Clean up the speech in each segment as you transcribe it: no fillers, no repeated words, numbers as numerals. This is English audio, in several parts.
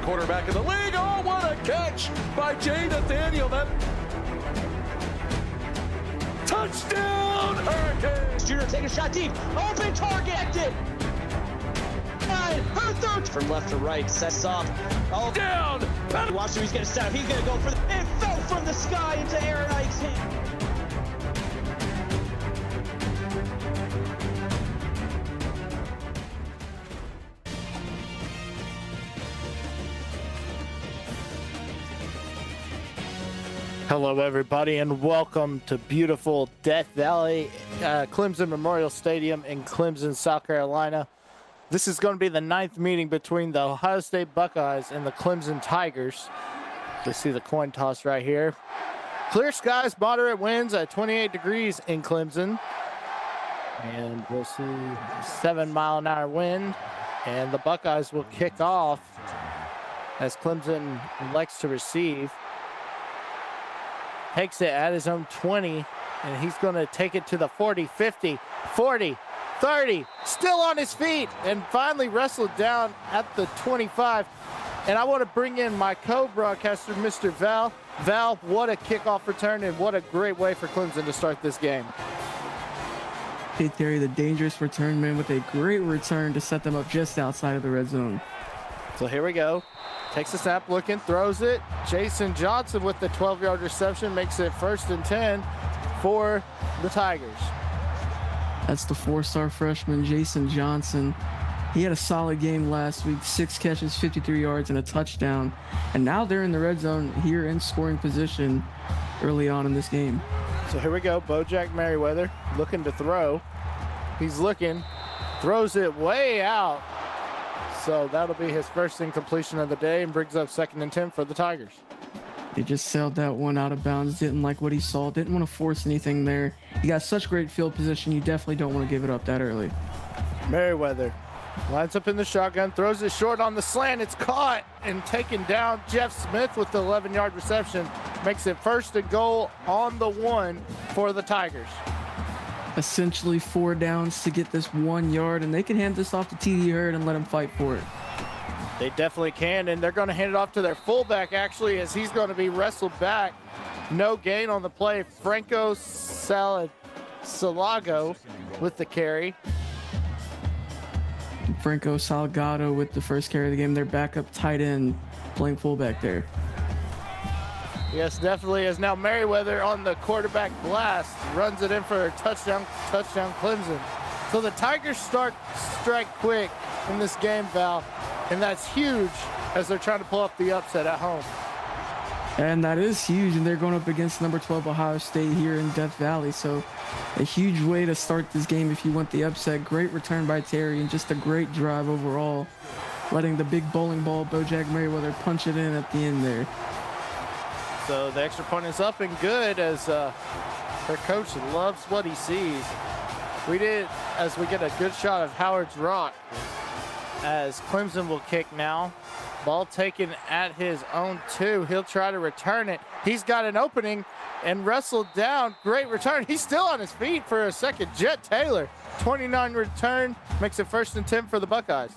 Quarterback in the league. Oh, what a catch by Jay Nathaniel. That touchdown, Hurricanes. Junior take a shot deep. Open target. Her third from left to right. Sets up. Oh, down. Watch him. He's going to set up. He's going to go for the. It fell from the sky into Aaron Ike's hand. Hello, everybody, and welcome to beautiful Death Valley, Clemson Memorial Stadium in Clemson, South Carolina. This is going to be the 9th meeting between the Ohio State Buckeyes and the Clemson Tigers. You see the coin toss right here. Clear skies, moderate winds at 28 degrees in Clemson. And we'll see 7-mile-an-hour wind. And the Buckeyes will kick off as Clemson elects to receive. Takes it at his own 20, and he's going to take it to the 40, 50, 40, 30, still on his feet, and finally wrestled down at the 25. And I want to bring in my co-broadcaster, Mr. Val. Val, what a kickoff return, and what a great way for Clemson to start this game. Hey, Terry, the dangerous return man with a great return to set them up just outside of the red zone. So here we go. Takes a snap, looking, throws it. Jason Johnson with the 12-yard reception makes it 1st and 10 for the Tigers. That's the 4-star freshman, Jason Johnson. He had a solid game last week, 6 catches, 53 yards, and a touchdown. And now they're in the red zone here in scoring position early on in this game. So here we go, Bojack Merriweather looking to throw. He's looking, throws it way out. So that'll be his first incompletion of the day and brings up 2nd and 10 for the Tigers. He just sailed that one out of bounds, didn't like what he saw, didn't want to force anything there. He got such great field position, you definitely don't want to give it up that early. Merriweather lines up in the shotgun, throws it short on the slant. It's caught and taken down. Jeff Smith with the 11-yard reception makes it 1st and goal on the 1 for the Tigers. Essentially 4 downs to get this 1 yard, and they can hand this off to TD Hurd and let him fight for it. They definitely can, and they're going to hand it off to their fullback, actually, as he's going to be wrestled back. No gain on the play. Franco Salago with the carry. Franco Salgado with the first carry of the game. Their backup tight end playing fullback there. Yes, definitely is. Now Merriweather on the quarterback blast, runs it in for a touchdown Clemson. So the Tigers strike quick in this game, Val, and that's huge as they're trying to pull off the upset at home. And that is huge, and they're going up against number 12 Ohio State here in Death Valley. So a huge way to start this game if you want the upset. Great return by Terry and just a great drive overall, letting the big bowling ball Bojack Merriweather punch it in at the end there. So the extra point is up and good as her coach loves what he sees. We get a good shot of Howard's Rock as Clemson will kick now. Ball taken at his own 2. He'll try to return it. He's got an opening and wrestled down. Great return. He's still on his feet for a second. Jet Taylor, 29 return, makes it 1st and 10 for the Buckeyes.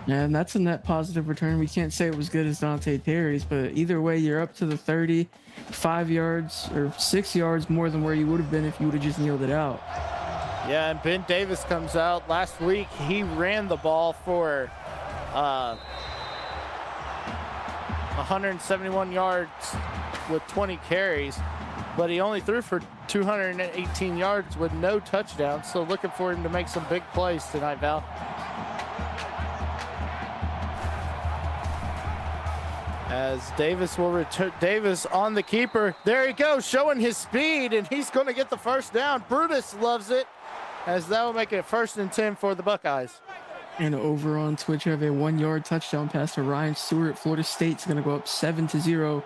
And that's a net positive return. We can't say it was good as Dante Terry's, but either way, you're up to the 30, 5 yards or 6 yards more than where you would have been if you would have just kneeled it out. Yeah, and Ben Davis comes out. Last week, he ran the ball for 171 yards with 20 carries, but he only threw for 218 yards with no touchdowns. So looking for him to make some big plays tonight, Val. As Davis will return, Davis on the keeper. There he goes, showing his speed, and he's going to get the 1st down. Brutus loves it, as that will make it 1st and 10 for the Buckeyes. And over on Twitch, you have a 1-yard touchdown pass to Ryan Stewart. Florida State's going to go up 7-0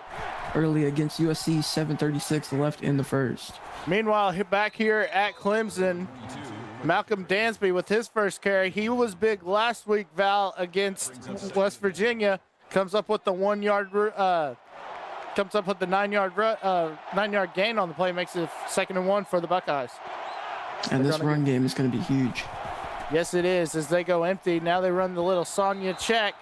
early against USC, 7:36 left in the 1st. Meanwhile, back here at Clemson, Malcolm Dansby with his first carry. He was big last week, Val, against West Virginia. Comes up with the 1-yard, comes up with the 9-yard gain on the play, makes it 2nd and 1 for the Buckeyes. And this run game is going to be huge. Yes, it is, as they go empty. Now they run the little Sonya check,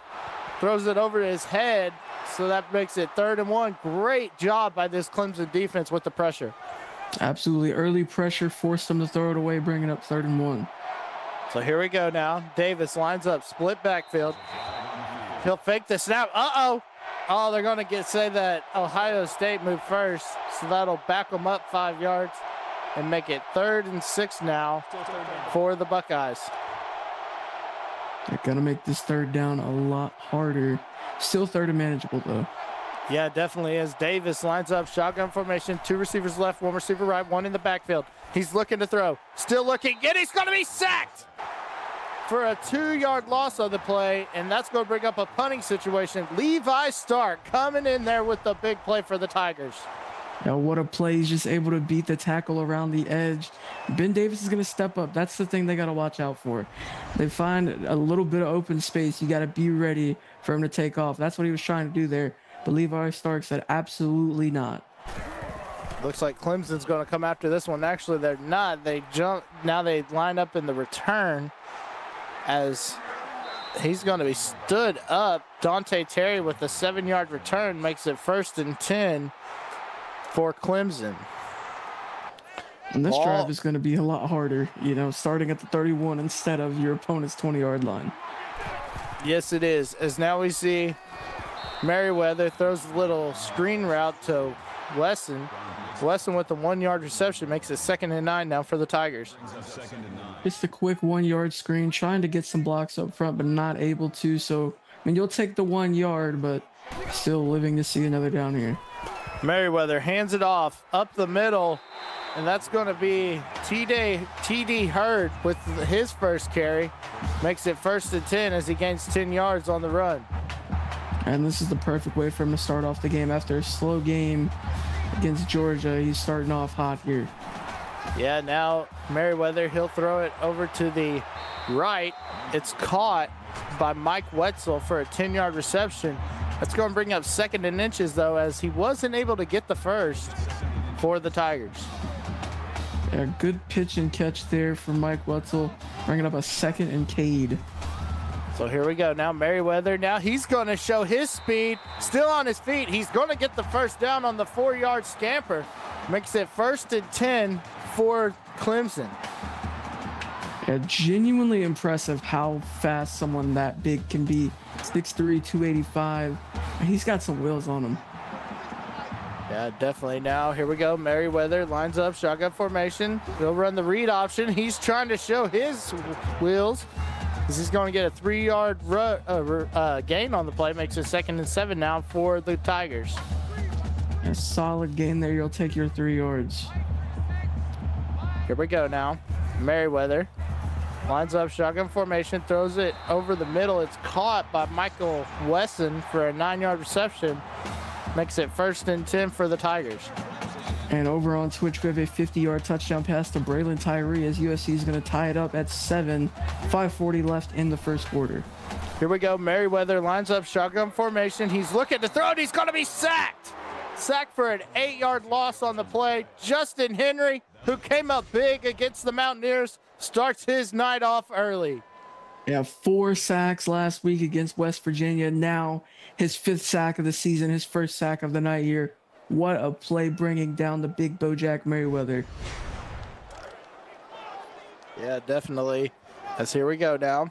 throws it over his head, so that makes it 3rd and 1. Great job by this Clemson defense with the pressure. Absolutely. Early pressure forced them to throw it away, bringing up 3rd and 1. So here we go now. Davis lines up, split backfield. He'll fake the snap. Uh-oh. Oh, they're going to say that Ohio State moved first, so that'll back them up 5 yards and make it 3rd and 6 now for the Buckeyes. They're going to make this 3rd down a lot harder. Still 3rd and manageable, though. Yeah, definitely is. Davis lines up, shotgun formation, 2 receivers left, 1 receiver right, 1 in the backfield. He's looking to throw. Still looking, and he's going to be sacked for a 2-yard loss on the play, and that's going to bring up a punting situation. Levi Stark coming in there with the big play for the Tigers. Now, what a play. He's just able to beat the tackle around the edge. Ben Davis is going to step up. That's the thing they got to watch out for. They find a little bit of open space. You got to be ready for him to take off. That's what he was trying to do there. But Levi Stark said absolutely not. Looks like Clemson's going to come after this one. Actually, they're not. They jump. Now they line up in the return, as he's going to be stood up. Dante Terry with a 7-yard return makes it 1st and 10 for Clemson. And this drive is going to be a lot harder, starting at the 31 instead of your opponent's 20-yard line. Yes, it is. As now we see Merriweather throws a little screen route to Wesson. Wesson with the 1-yard reception makes it 2nd and 9 now for the Tigers. Just a quick 1-yard screen, trying to get some blocks up front, but not able to. So, you'll take the 1 yard, but still living to see another down here. Merriweather hands it off up the middle, and that's going to be T.D. Hurd with his first carry. Makes it 1st and 10 as he gains 10 yards on the run. And this is the perfect way for him to start off the game. After a slow game against Georgia, he's starting off hot here. Yeah, now Merriweather, he'll throw it over to the right. It's caught by Mike Wetzel for a 10-yard reception. That's going to bring up 2nd and inches, though, as he wasn't able to get the first for the Tigers. A good pitch and catch there from Mike Wetzel, bringing up a 2nd and Cade. So here we go. Now Merriweather, now he's going to show his speed. Still on his feet. He's going to get the 1st down on the 4-yard scamper. Makes it 1st and 10 for Clemson. Yeah, genuinely impressive how fast someone that big can be. 6'3", 285. He's got some wheels on him. Yeah, definitely. Now, here we go. Merriweather lines up, shotgun formation. He'll run the read option. He's trying to show his wheels. He's going to get a 3-yard gain on the play. Makes it 2nd and 7 now for the Tigers. A solid gain there. You'll take your 3 yards. Here we go now. Merriweather lines up, shotgun formation, throws it over the middle. It's caught by Michael Wesson for a 9-yard reception. Makes it 1st and 10 for the Tigers. And over on Twitch, we have a 50-yard touchdown pass to Braylon Tyree as USC is going to tie it up at 7, 5:40 left in the first quarter. Here we go. Merriweather lines up shotgun formation. He's looking to throw it. He's going to be sacked. Sacked for an 8-yard loss on the play. Justin Henry, who came up big against the Mountaineers, starts his night off early. Yeah, 4 sacks last week against West Virginia. Now his 5th sack of the season, his first sack of the night here. What a play bringing down the big Bojack Merriweather. Yeah, definitely. As here we go now.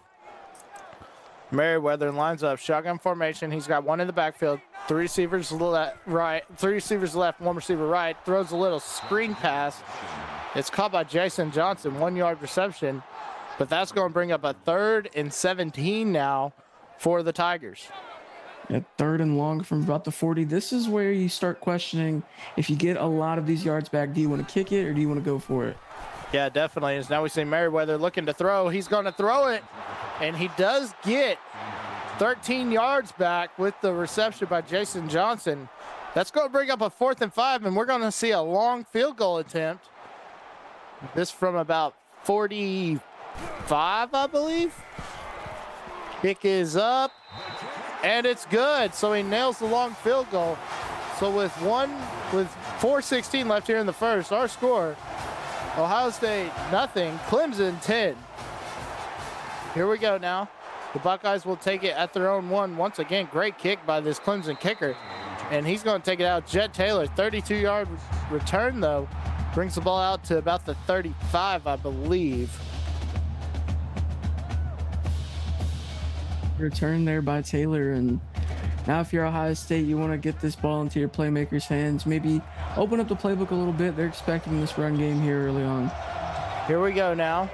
Merriweather lines up shotgun formation. He's got one in the backfield. 3 receivers right, 3 receivers left, 1 receiver right. Throws a little screen pass. It's caught by Jason Johnson, 1-yard reception. But that's going to bring up a 3rd and 17 now for the Tigers. At 3rd and long from about the 40. This is where you start questioning if you get a lot of these yards back, do you want to kick it or do you want to go for it? Yeah, definitely. As now we see Merriweather looking to throw. He's going to throw it, and he does get 13 yards back with the reception by Jason Johnson. That's going to bring up a 4th and 5, and we're going to see a long field goal attempt. This from about 45, I believe. Kick is up, and it's good. So he nails the long field goal. So with 4:16 left here in the first, our score, Ohio State nothing, Clemson 10. Here we go now. The Buckeyes will take it at their own 1. Once again, great kick by this Clemson kicker. And he's going to take it out. Jet Taylor, 32-yard return, though. Brings the ball out to about the 35, I believe. Return there by Taylor. And now if you're Ohio State, you want to get this ball into your playmakers' hands. Maybe open up the playbook a little bit. They're expecting this run game here early on. Here we go now.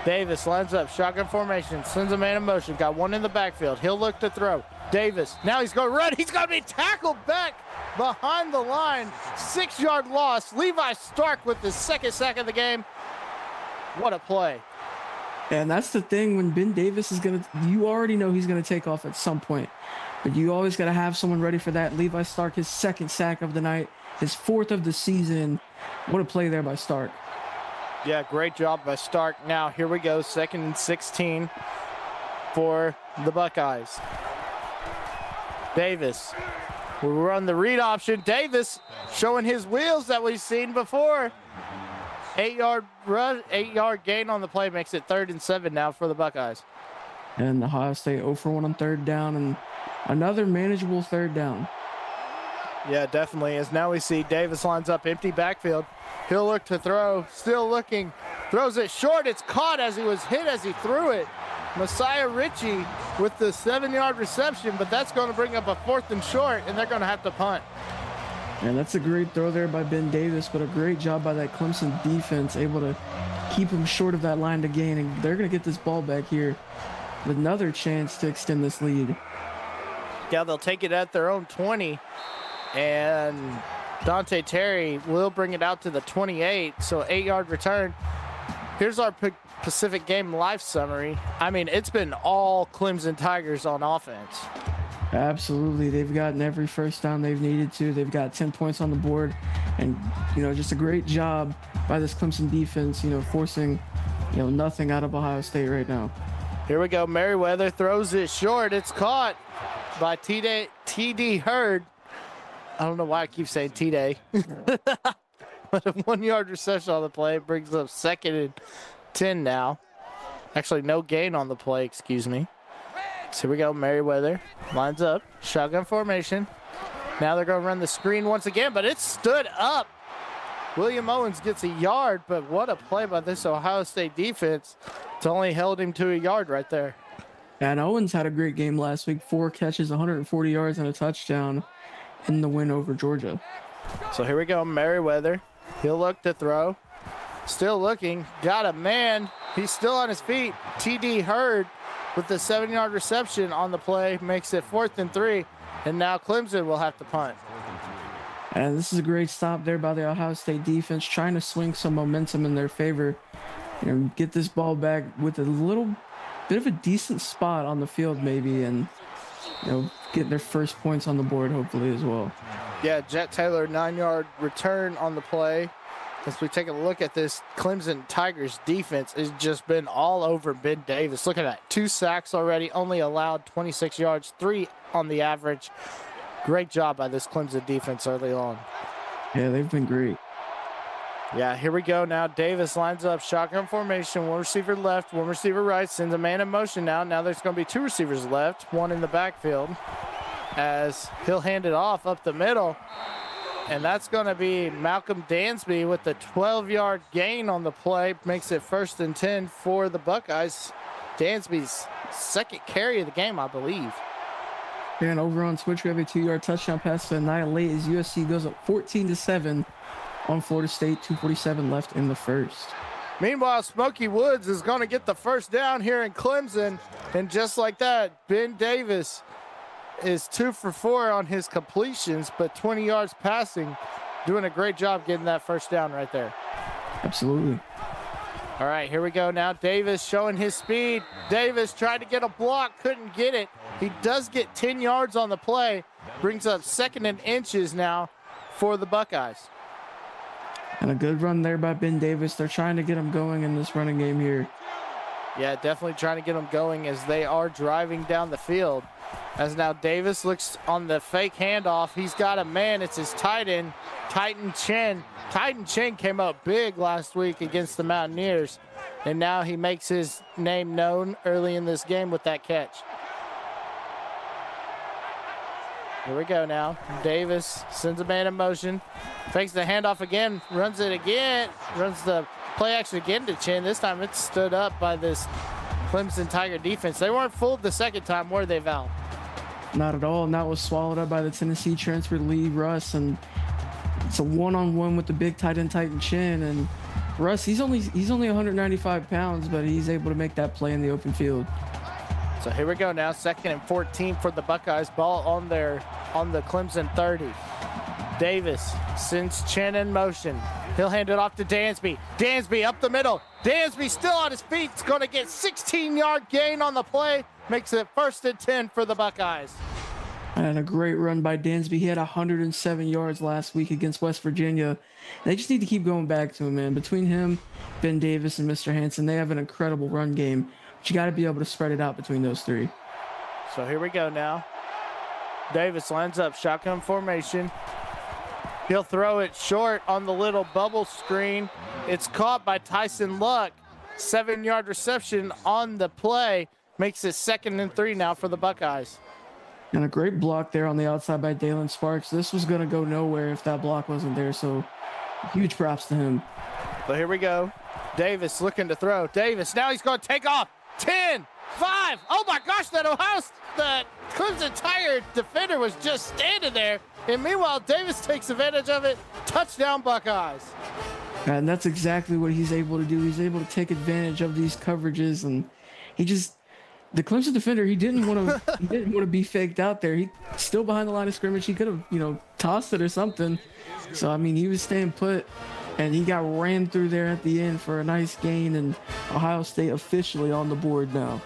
Davis lines up, shotgun formation, sends a man in motion, got 1 in the backfield. He'll look to throw. Davis, now he's going to run. He's going to be tackled back behind the line. 6-yard loss. Levi Stark with the 2nd sack of the game. What a play. And that's the thing, when Ben Davis is going to, you already know he's going to take off at some point. But you always got to have someone ready for that. Levi Stark, his 2nd sack of the night, his 4th of the season. What a play there by Stark. Yeah, great job by Stark. Now, here we go, 2nd and 16 for the Buckeyes. Davis will run the read option. Davis showing his wheels that we've seen before. 8-yard run, 8-yard gain on the play makes it 3rd and 7 now for the Buckeyes. And Ohio State 0 for 1 on 3rd down and another manageable 3rd down. Yeah, definitely. As now we see Davis lines up empty backfield. He'll look to throw, still looking, throws it short. It's caught as he was hit as he threw it. Messiah Ritchie with the 7-yard reception, but that's going to bring up a 4th and short, and they're going to have to punt. And that's a great throw there by Ben Davis, but a great job by that Clemson defense, able to keep him short of that line to gain, and they're going to get this ball back here with another chance to extend this lead. Yeah, they'll take it at their own 20, and Dante Terry will bring it out to the 28, so 8-yard return. Here's our Pacific Game Live summary. I mean, it's been all Clemson Tigers on offense. Absolutely. They've gotten every first down they've needed to. They've got 10 points on the board, and, just a great job by this Clemson defense, forcing, nothing out of Ohio State right now. Here we go. Merriweather throws it short. It's caught by T.D. Hurd. I don't know why I keep saying T-Day. But a 1-yard reception on the play brings up 2nd and 10 now. Actually, no gain on the play, excuse me. So here we go. Merriweather lines up, shotgun formation. Now they're going to run the screen once again, but it's stood up. William Owens gets a yard, but what a play by this Ohio State defense. It's only held him to a yard right there. And Owens had a great game last week. 4 catches, 140 yards, and a touchdown in the win over Georgia. So here we go. Merriweather. He'll look to throw. Still looking. Got a man. He's still on his feet. T.D. Hurd with the 7-yard reception on the play makes it 4th and 3. And now Clemson will have to punt. And this is a great stop there by the Ohio State defense, trying to swing some momentum in their favor and get this ball back with a little bit of a decent spot on the field maybe, and get their first points on the board hopefully as well. Yeah, Jet Taylor, 9-yard return on the play. As we take a look at this, Clemson Tigers defense has just been all over Ben Davis. Look at that, 2 sacks already, only allowed 26 yards, 3 on the average. Great job by this Clemson defense early on. Yeah, they've been great. Yeah, here we go now. Davis lines up, shotgun formation, 1 receiver left, 1 receiver right, sends a man in motion now. Now there's going to be 2 receivers left, 1 in the backfield, as he'll hand it off up the middle. And that's going to be Malcolm Dansby with the 12-yard gain on the play. Makes it 1st and 10 for the Buckeyes. Dansby's 2nd carry of the game, I believe. And over on Twitch, we have a 2-yard touchdown pass to annihilate as USC goes up 14-7 on Florida State. 2:47 left in the first. Meanwhile, Smokey Woods is going to get the first down here in Clemson. And just like that, Ben Davis is 2 for 4 on his completions, but 20 yards passing. Doing a great job getting that first down right there. Absolutely. All right, here we go now. Davis showing his speed. Davis tried to get a block, couldn't get it. He does get 10 yards on the play. Brings up 2nd and inches now for the Buckeyes. And a good run there by Ben Davis. They're trying to get him going in this running game here. Yeah, definitely trying to get them going as they are driving down the field. As now Davis looks on the fake handoff. He's got a man. It's his tight end, Titan Chen. Titan Chen came up big last week against the Mountaineers, and now he makes his name known early in this game with that catch. Here we go now. Davis sends a man in motion, fakes the handoff again, runs it again, runs the play action again to Chen. This time it's stood up by this Clemson Tiger defense. They weren't fooled the 2nd time, were they, Val? Not at all, and that was swallowed up by the Tennessee transfer Lee Russ, and it's a one-on-one with the big tight end Titan Chen. And Russ, he's only 195 pounds, but he's able to make that play in the open field. So here we go now, 2nd and 14 for the Buckeyes. Ball on the Clemson 30. Davis sends Chen in motion. He'll hand it off to Dansby. Dansby up the middle. Dansby still on his feet. He's going to get 16-yard gain on the play. Makes it 1st and 10 for the Buckeyes. And a great run by Dansby. He had 107 yards last week against West Virginia. They just need to keep going back to him, man. Between him, Ben Davis, and Mr. Hansen, they have an incredible run game. But you got to be able to spread it out between those 3. So here we go now. Davis lines up, shotgun formation. He'll throw it short on the little bubble screen. It's caught by Tyson Luck. 7-yard reception on the play. Makes it 2nd and 3 now for the Buckeyes. And a great block there on the outside by Dalen Sparks. This was going to go nowhere if that block wasn't there, so huge props to him. So here we go. Davis looking to throw. Davis, now he's going to take off. 10, 5. Oh my gosh, the Clemson Tiger defender was just standing there. And meanwhile, Davis takes advantage of it. Touchdown, Buckeyes. And that's exactly what he's able to do. He's able to take advantage of these coverages, and the Clemson defender, he didn't want to be faked out there. He still behind the line of scrimmage. He could have, tossed it or something. So I mean, he was staying put, and he got ran through there at the end for a nice gain, and Ohio State officially on the board now.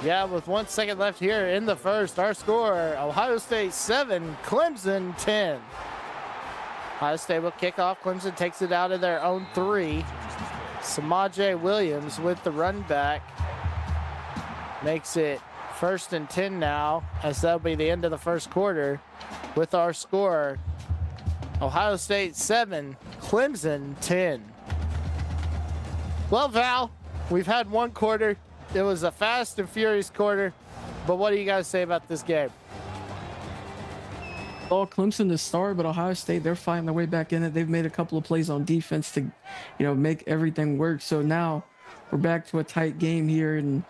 Yeah, with 1 second left here in the first, our score, Ohio State 7, Clemson 10. Ohio State will kick off. Clemson takes it out of their own 3. Samaje Williams with the run back. Makes it 1st and 10 now, as that'll be the end of the first quarter. With our score, Ohio State 7, Clemson 10. Well, Val, we've had 1 quarter. It was a fast and furious quarter, but what do you guys say about this game? Well, Clemson to start, but Ohio State, they're fighting their way back in it. They've made a couple of plays on defense to, make everything work. So now we're back to a tight game here, and,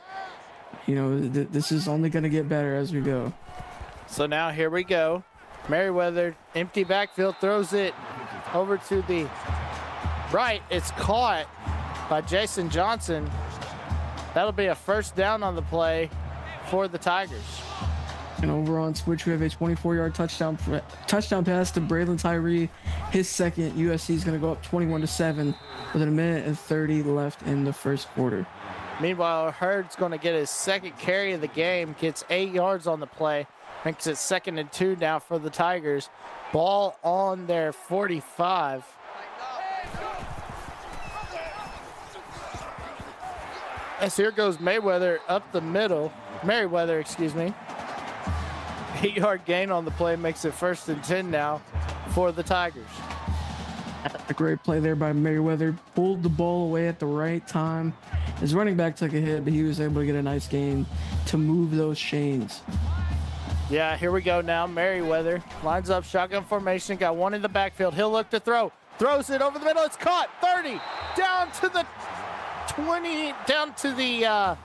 this is only going to get better as we go. So now here we go. Merriweather, empty backfield, throws it over to the right. It's caught by Jason Johnson. That'll be a 1st down on the play for the Tigers. And over on Twitch, we have a 24-yard touchdown pass to Braylon Tyree. His 2nd. USC is going to go up 21-7 with 1 minute and 30 left in the first quarter. Meanwhile, Hurd's going to get his second carry of the game, gets 8 yards on the play, makes it 2nd and 2 now for the Tigers. Ball on their 45. As here goes Merriweather, excuse me. 8-yard gain on the play makes it 1st and 10 now for the Tigers. A great play there by Merriweather. Pulled the ball away at the right time. His running back took a hit, but he was able to get a nice gain to move those chains. Yeah, here we go now. Merriweather lines up shotgun formation. Got one in the backfield. He'll look to throw. Throws it over the middle. It's caught. 30. Down to the 20. Down to the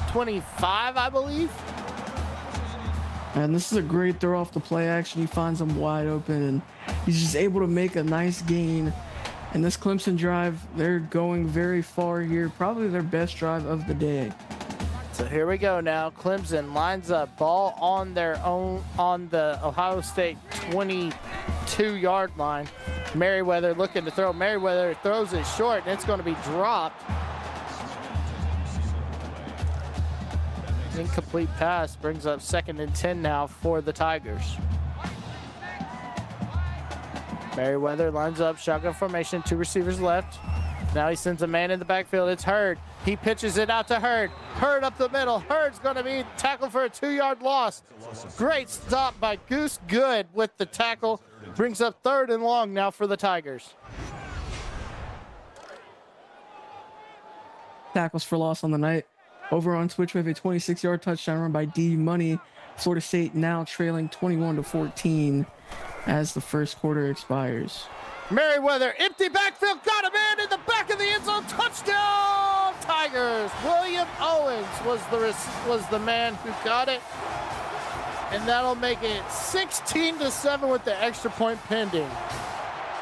25, I believe. And this is a great throw off the play action. He finds him wide open, and he's just able to make a nice gain. And this Clemson drive, they're going very far here. Probably their best drive of the day. So here we go now. Clemson lines up, ball on their own, on the Ohio State 22-yard line. Merriweather looking to throw. Merriweather throws it short, and it's going to be dropped. Incomplete pass brings up 2nd and 10 now for the Tigers. Merriweather lines up, shotgun formation, 2 receivers left. Now he sends a man in the backfield. It's Hurd. He pitches it out to Hurd. Hurd up the middle. Hurd's going to be tackled for a 2-yard loss. Great stop by Goose Good with the tackle. Brings up 3rd and long now for the Tigers. Tackles for loss on the night. Over on Twitch, we have a 26-yard touchdown run by D Money. Florida State now trailing 21-14 as the first quarter expires. Merriweather, empty backfield, got a man in the back of the end zone, touchdown Tigers. William Owens was the man who got it, and that'll make it 16-7 with the extra point pending.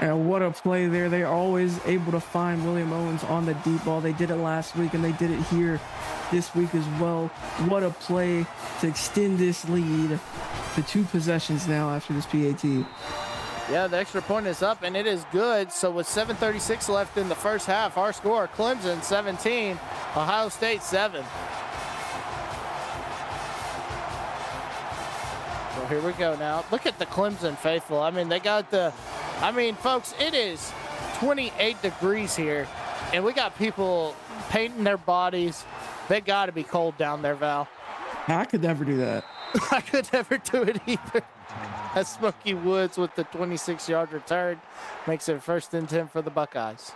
And what a play there. They're always able to find William Owens on the deep ball. They did it last week, and they did it here this week as well. What a play to extend this lead to 2 possessions now after this PAT. Yeah, the extra point is up, and it is good. So with 7:36 left in the first half, our score, Clemson 17, Ohio State 7. So here we go now. Look at the Clemson faithful. I mean, folks, it is 28 degrees here, and we got people painting their bodies. They got to be cold down there, Val. I could never do that. I could never do it either. As Smokey Woods with the 26-yard return makes it 1st and 10 for the Buckeyes.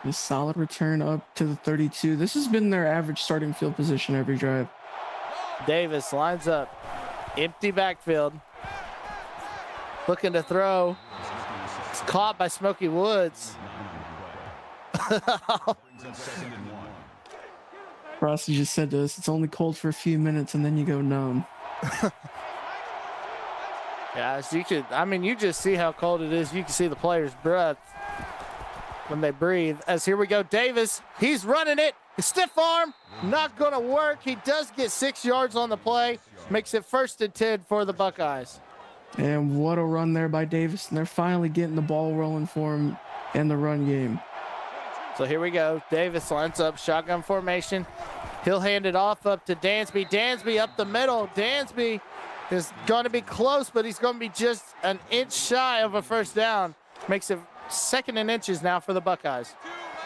A solid return up to the 32. This has been their average starting field position every drive. Davis lines up. Empty backfield. Looking to throw. It's caught by Smokey Woods. Frosty just said to us, it's only cold for a few minutes and then you go numb. Yeah, so you just see how cold it is. You can see the player's breath when they breathe. As here we go, Davis, he's running it. Stiff arm, not going to work. He does get 6 yards on the play. Makes it 1st and 10 for the Buckeyes. And what a run there by Davis. And they're finally getting the ball rolling for him in the run game. So here we go. Davis lines up, shotgun formation. He'll hand it off up to Dansby. Dansby up the middle. Dansby is going to be close, but he's going to be just an inch shy of a 1st down. Makes it 2nd and inches now for the Buckeyes.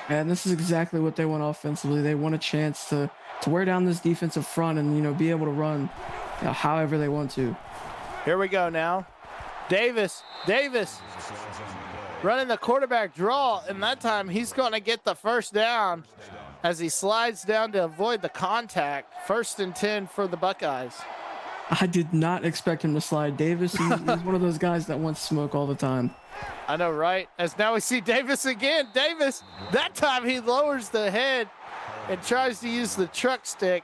And this is exactly what they want offensively. They want a chance to wear down this defensive front and, be able to run however they want to. Here we go now. Davis running the quarterback draw, and that time he's going to get the 1st down as he slides down to avoid the contact. 1st and 10 for the Buckeyes. I did not expect him to slide. Davis, he's one of those guys that wants smoke all the time. I know, right? As now we see Davis again. Davis, that time he lowers the head and tries to use the truck stick,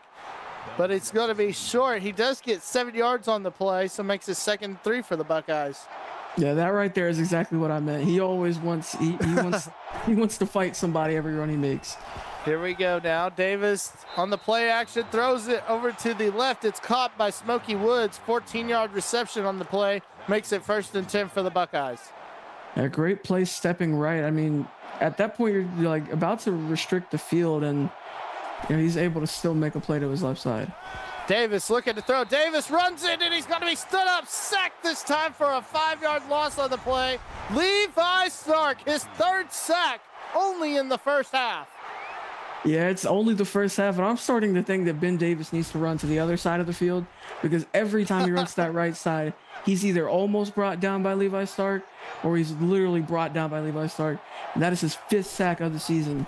but it's going to be short. He does get 7 yards on the play, so makes it 2nd and 3 for the Buckeyes. Yeah, that right there is exactly what I meant. He always wants he wants to fight somebody every run he makes. Here we go now. Davis on the play action, throws it over to the left. It's caught by Smokey Woods. 14-yard reception on the play. Makes it 1st and 10 for the Buckeyes. A great play stepping right. I mean, at that point, you're like about to restrict the field, and he's able to still make a play to his left side. Davis looking to throw. Davis runs in, and he's going to be stood up. Sacked this time for a 5-yard loss on the play. Levi Stark, his 3rd sack, only in the first half. Yeah, it's only the first half, and I'm starting to think that Ben Davis needs to run to the other side of the field, because every time he runs to that right side, he's either almost brought down by Levi Stark or he's literally brought down by Levi Stark. And that is his 5th sack of the season.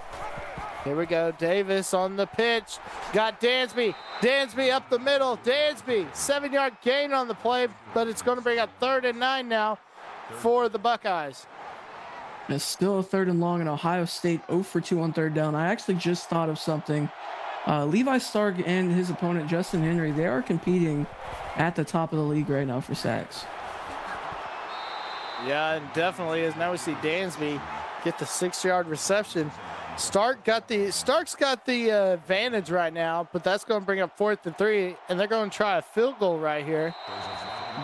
Here we go. Davis on the pitch. Got Dansby. Dansby up the middle. Dansby, 7-yard gain on the play, but it's going to bring up 3rd and 9 now for the Buckeyes. And it's still a 3rd and long, and Ohio State 0 for 2 on 3rd down. I actually just thought of something. Levi Stark and his opponent, Justin Henry, they are competing at the top of the league right now for sacks. Yeah, and definitely is. Now we see Dansby get the 6-yard reception. Stark's got the advantage right now, but that's going to bring up 4th and 3, and they're going to try a field goal right here.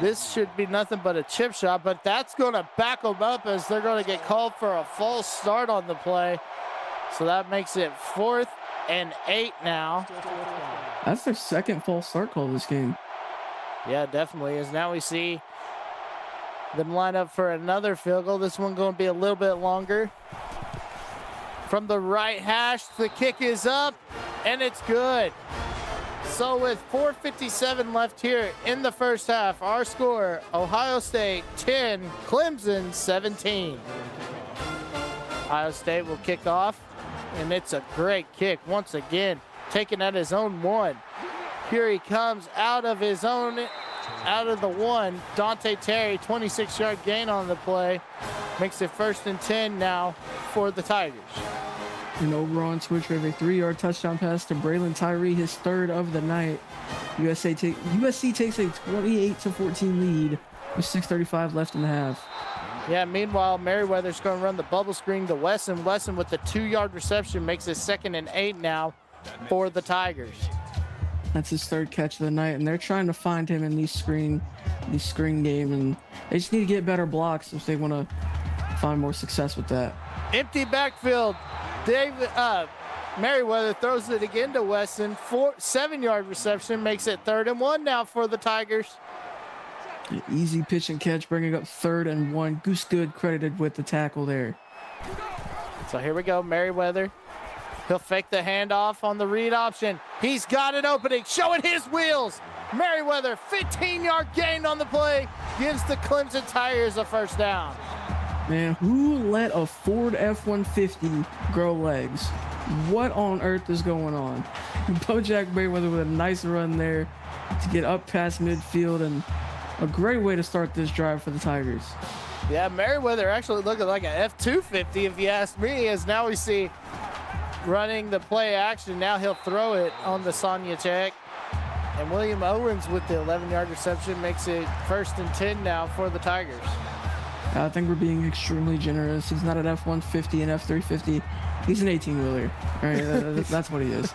This should be nothing but a chip shot, but that's going to back them up as they're going to get called for a false start on the play. So that makes it 4th and 8 now. That's their 2nd false start call this game. Yeah, definitely is. Now we see them line up for another field goal. This one going to be a little bit longer. From the right hash, the kick is up, and it's good. So with 4:57 left here in the first half, our score, Ohio State 10, Clemson 17. Ohio State will kick off, and it's a great kick once again, taken at his own 1. Here he comes out of his own, out of the 1. Dante Terry, 26-yard gain on the play. Makes it 1st and 10 now for the Tigers. And over on Twitch, we have a 3-yard touchdown pass to Braylon Tyree, his 3rd of the night. USC takes a 28-14 lead with 6:35 left in the half. Yeah, meanwhile, Merriweather's going to run the bubble screen to Wesson. Wesson with the 2-yard reception makes it 2nd and 8 now for the Tigers. That's his 3rd catch of the night, and they're trying to find him in these screen game, and they just need to get better blocks if they want to find more success with that. Empty backfield. Merriweather throws it again to Wesson. 7-yard reception makes it 3rd and 1 now for the Tigers. Easy pitch and catch, bringing up 3rd and 1. Goose Good credited with the tackle there. So here we go, Merriweather. He'll fake the handoff on the read option. He's got an opening, showing his wheels. Merriweather, 15-yard gain on the play, gives the Clemson Tigers a 1st down. Man, who let a Ford F-150 grow legs? What on earth is going on? Bojack Merriweather with a nice run there to get up past midfield, and a great way to start this drive for the Tigers. Yeah, Merriweather actually looking like an F-250 if you ask me, as now we see running the play action. Now he'll throw it on the Sonia check. And William Owens with the 11-yard reception makes it 1st and 10 now for the Tigers. I think we're being extremely generous. He's not an F-150 and F-350. He's an 18-wheeler. All right, that's what he is.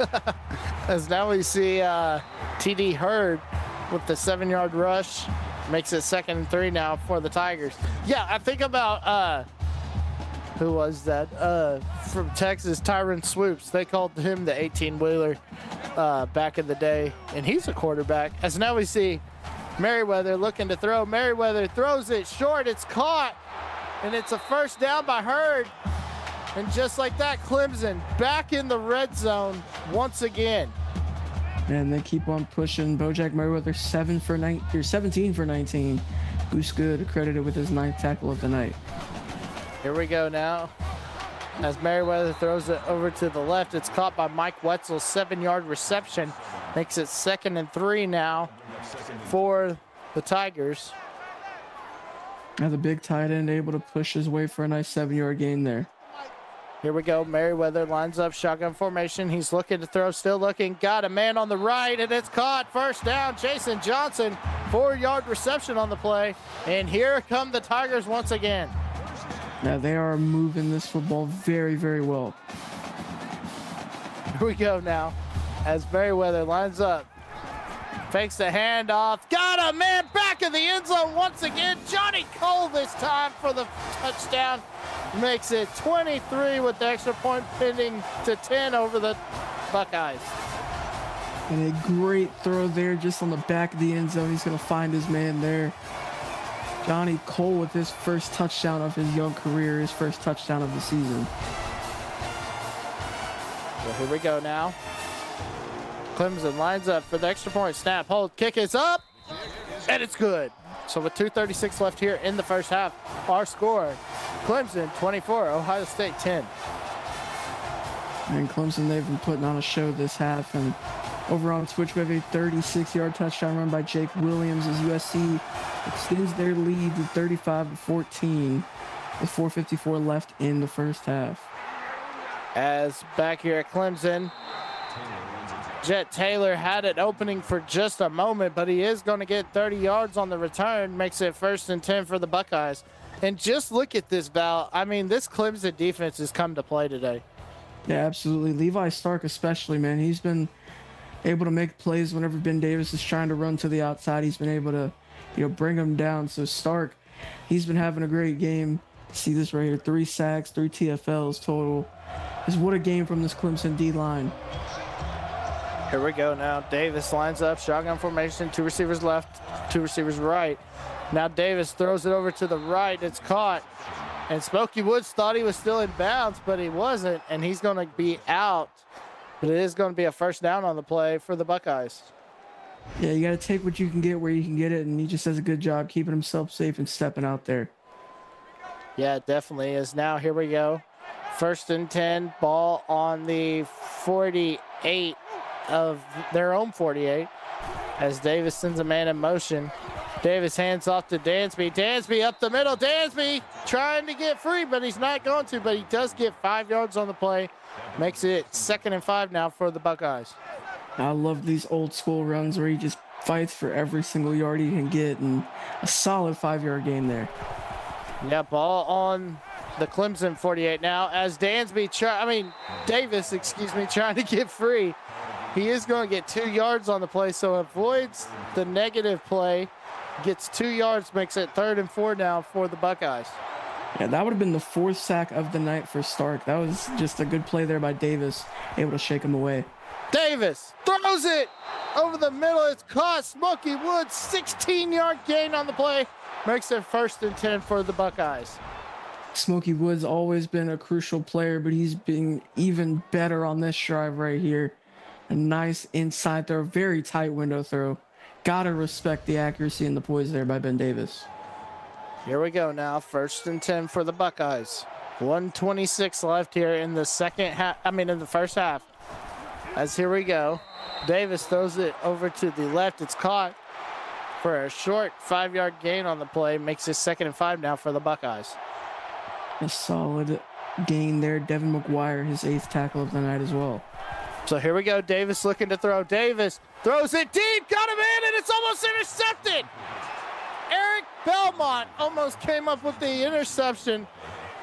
As now we see T.D. Hurd with the 7-yard rush. Makes it 2nd and 3 now for the Tigers. Yeah, I think about, who was that? From Texas, Tyron Swoops. They called him the 18-wheeler back in the day, and he's a quarterback. As now we see Merriweather looking to throw. Merriweather throws it short. It's caught, and it's a 1st down by Hurd. And just like that, Clemson back in the red zone once again. And they keep on pushing. Bojack Merriweather 17 for 19. Goose Good credited with his 9th tackle of the night. Here we go now. As Merriweather throws it over to the left, it's caught by Mike Wetzel's 7-yard reception. Makes it 2nd and 3 now for the Tigers. Now the big tight end able to push his way for a nice 7-yard gain there. Here we go. Merriweather lines up shotgun formation. He's looking to throw, still looking. Got a man on the right, and it's caught. 1st down. Jason Johnson, 4-yard reception on the play. And here come the Tigers once again. Now they are moving this football very, very well. Here we go now as Merriweather lines up. Fakes the handoff. Got a man back in the end zone once again. Johnny Cole this time for the touchdown. Makes it 23 with the extra point pending to 10 over the Buckeyes. And a great throw there just on the back of the end zone. He's going to find his man there. Johnny Cole with his first touchdown of his young career, his first touchdown of the season. So here we go now. Clemson lines up for the extra point. Snap, hold, kick is up, and it's good. So with 2:36 left here in the first half, our score, Clemson 24, Ohio State 10. And Clemson, they've been putting on a show this half. And over on Twitch, we have a 36-yard touchdown run by Jake Williams as USC extends their lead to 35-14 with 4:54 left in the first half. As back here at Clemson, Jet Taylor had it opening for just a moment, but he is going to get 30 yards on the return, makes it 1st and 10 for the Buckeyes. And just look at this, Val. I mean, this Clemson defense has come to play today. Yeah, absolutely. Levi Stark especially, man. He's been able to make plays whenever Ben Davis is trying to run to the outside. He's been able to, bring him down. So Stark, he's been having a great game. See this right here, 3 sacks, 3 TFLs total. Just what a game from this Clemson D-line. Here we go now. Davis lines up, shotgun formation, 2 receivers left, 2 receivers right. Now Davis throws it over to the right. It's caught. And Smokey Woods thought he was still in bounds, but he wasn't, and he's going to be out. But it is going to be a 1st down on the play for the Buckeyes. Yeah, you got to take what you can get where you can get it, and he just does a good job keeping himself safe and stepping out there. Yeah, it definitely is. Now here we go. 1st and 10, ball on the 48 of their own 48 as Davis sends a man in motion. Davis hands off to Dansby. Dansby up the middle. Dansby trying to get free, but he's not going to, but he does get 5 yards on the play. Makes it 2nd and 5 now for the Buckeyes. I love these old school runs where he just fights for every single yard he can get, and a solid 5-yard gain there. Yeah, ball on the Clemson 48 now as Davis, trying to get free. He is going to get 2 yards on the play, so avoids the negative play. Gets 2 yards, makes it 3rd and 4 now for the Buckeyes. Yeah, that would have been the 4th sack of the night for Stark. That was just a good play there by Davis, able to shake him away. Davis throws it over the middle. It's caught. Smokey Woods, 16-yard gain on the play. Makes it 1st and 10 for the Buckeyes. Smokey Woods always been a crucial player, but he's been even better on this drive right here. A nice inside throw, very tight window throw. Gotta respect the accuracy and the poise there by Ben Davis. Here we go now. 1st and 10 for the Buckeyes. 1:26 left here in the in the first half. As here we go. Davis throws it over to the left. It's caught for a short 5-yard gain on the play. Makes it 2nd and 5 now for the Buckeyes. A solid gain there. Devin McGuire, his 8th tackle of the night as well. So here we go. Davis looking to throw. Davis throws it deep. Got him in, and it's almost intercepted. Eric Belmont almost came up with the interception,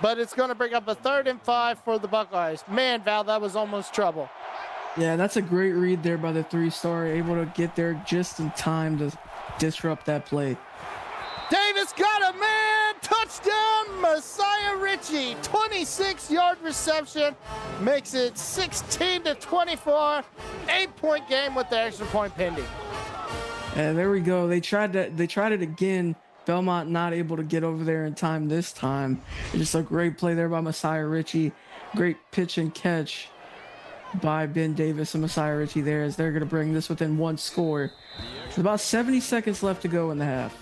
but it's going to bring up a 3rd and 5 for the Buckeyes. Man, Val, that was almost trouble. Yeah, that's a great read there by the 3-star, able to get there just in time to disrupt that play. Davis got a man. Touchdown, Messiah Ritchie. 26-yard reception. Makes it 16-24. 8-point game with the extra point pending. And there we go. They tried it again. Belmont not able to get over there in time this time. Just a great play there by Messiah Ritchie. Great pitch and catch by Ben Davis and Messiah Ritchie there as they're going to bring this within 1 score. There's about 70 seconds left to go in the half.